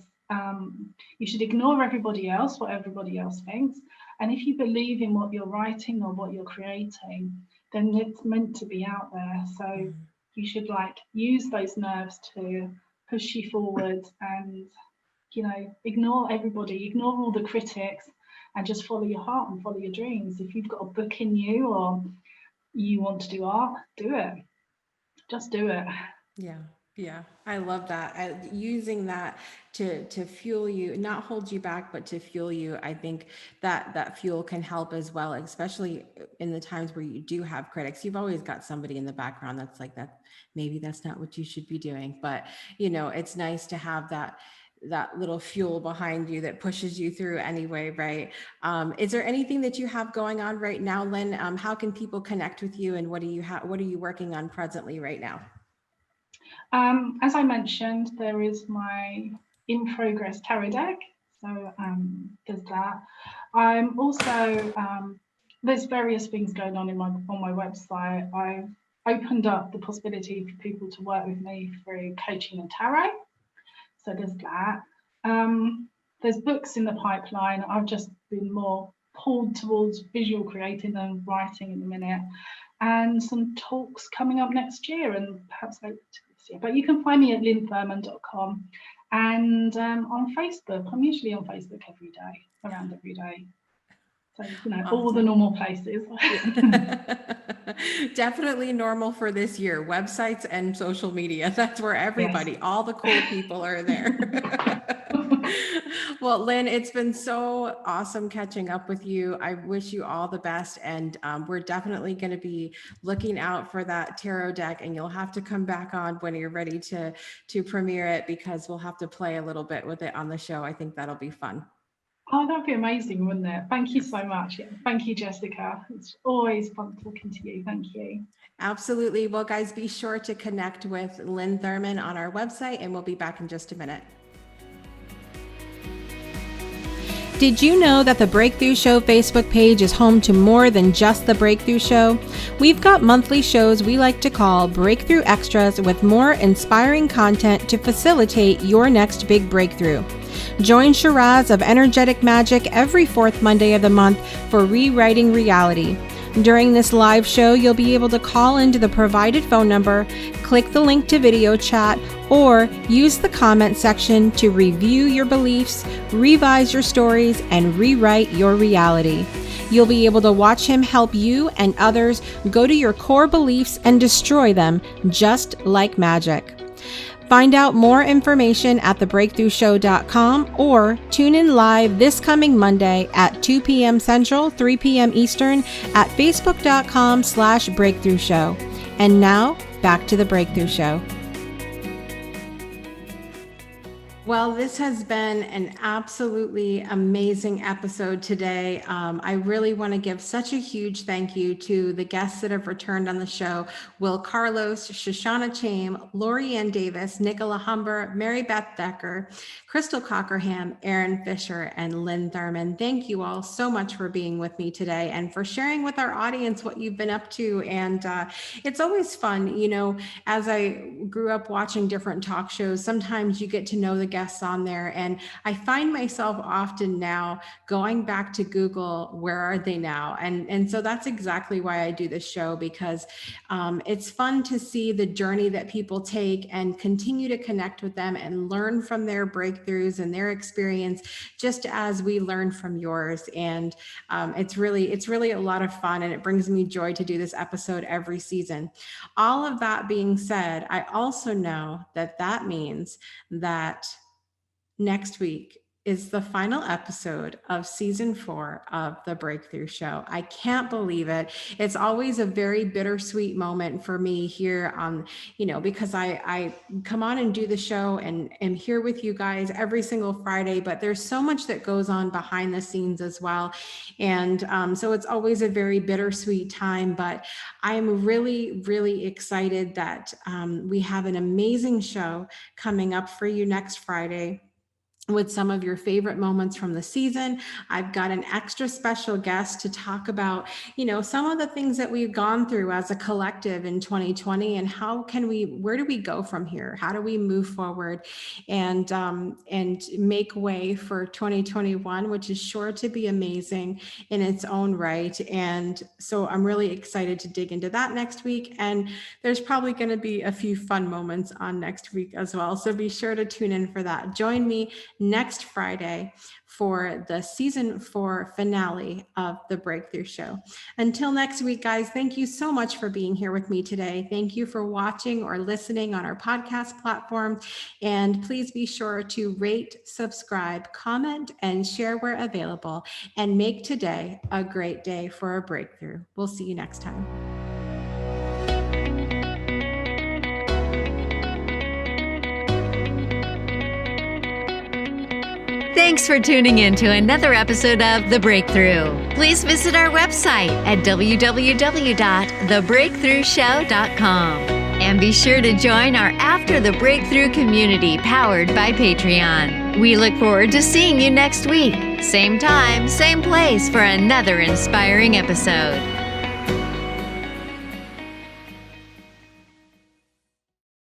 you should ignore everybody else, what everybody else thinks. And if you believe in what you're writing or what you're creating, then it's meant to be out there. So you should use those nerves to push you forward, and ignore everybody, ignore all the critics, and just follow your heart and follow your dreams. If you've got a book in you or you want to do art, do it. Just do it. Yeah, I love that. Using that to fuel you, not hold you back, but to fuel you. I think that fuel can help as well, especially in the times where you do have critics. You've always got somebody in the background that's like, that maybe that's not what you should be doing, but it's nice to have that little fuel behind you that pushes you through anyway, right? Is there anything that you have going on right now, Lyn? How can people connect with you, and what are you working on presently right now? As I mentioned, there is my in progress tarot deck. So there's that. I'm also, there's various things going on on my website. I've opened up the possibility for people to work with me through coaching and tarot. So there's that. There's books in the pipeline. I've just been more pulled towards visual creating and writing in a minute, and some talks coming up next year and perhaps later this year. But you can find me at lynthurman.com, and on Facebook. I'm usually on Facebook around every day. So, awesome. All the normal places. Definitely normal for this year. Websites and social media. That's where everybody, all the cool people are there. Well, Lyn, it's been so awesome catching up with you. I wish you all the best. And we're definitely going to be looking out for that tarot deck, and you'll have to come back on when you're ready to premiere it, because we'll have to play a little bit with it on the show. I think that'll be fun. Oh, that'd be amazing, wouldn't it? Thank you so much. Thank you, Jessica. It's always fun talking to you. Thank you. Absolutely. Well, guys, be sure to connect with Lyn Thurman on our website, and we'll be back in just a minute. Did you know that the Breakthrough Show Facebook page is home to more than just the Breakthrough Show? We've got monthly shows we like to call Breakthrough Extras, with more inspiring content to facilitate your next big breakthrough. Join Shiraz of Energetic Magic every fourth Monday of the month for Rewriting Reality. During this live show, you'll be able to call into the provided phone number, click the link to video chat, or use the comment section to review your beliefs, revise your stories, and rewrite your reality. You'll be able to watch him help you and others go to your core beliefs and destroy them, just like magic. Find out more information at thebreakthroughshow.com, or tune in live this coming Monday at 2 p.m. Central, 3 p.m. Eastern at facebook.com/breakthrough show. And now back to the Breakthrough Show. Well, this has been an absolutely amazing episode today. I really want to give such a huge thank you to the guests that have returned on the show: Wil Carlos, Shoshana Chaim, Lori-Ann Davis, Nicola Humber, Maribeth Decker, Crystal Cockerham, Aaron Fisher, and Lyn Thurman. Thank you all so much for being with me today and for sharing with our audience what you've been up to. And it's always fun, you know, as I grew up watching different talk shows, sometimes you get to know the guests on there, and I find myself often now going back to Google, where are they now? And so that's exactly why I do this show, because it's fun to see the journey that people take and continue to connect with them and learn from their breakthroughs and their experience, just as we learn from yours. And it's really a lot of fun, and it brings me joy to do this episode every season. All of that being said, I also know that that means that next week is the final episode of season 4 of The Breakthrough Show. I can't believe it. It's always a very bittersweet moment for me here on, you know, because I come on and do the show and am here with you guys every single Friday, but there's so much that goes on behind the scenes as well. And so it's always a very bittersweet time, but I'm really, really excited that we have an amazing show coming up for you next Friday with some of your favorite moments from the season. I've got an extra special guest to talk about, you know, some of the things that we've gone through as a collective in 2020, and where do we go from here? How do we move forward and make way for 2021, which is sure to be amazing in its own right. And so I'm really excited to dig into that next week. And there's probably going to be a few fun moments on next week as well. So be sure to tune in for that. Join me next Friday for the season 4 finale of The Breakthrough Show. Until next week, guys, thank you so much for being here with me today. Thank you for watching or listening on our podcast platform. And please be sure to rate, subscribe, comment, and share where available. And make today a great day for a breakthrough. We'll see you next time. Thanks for tuning in to another episode of The Breakthrough. Please visit our website at www.thebreakthroughshow.com. And be sure to join our After the Breakthrough community powered by Patreon. We look forward to seeing you next week. Same time, same place for another inspiring episode.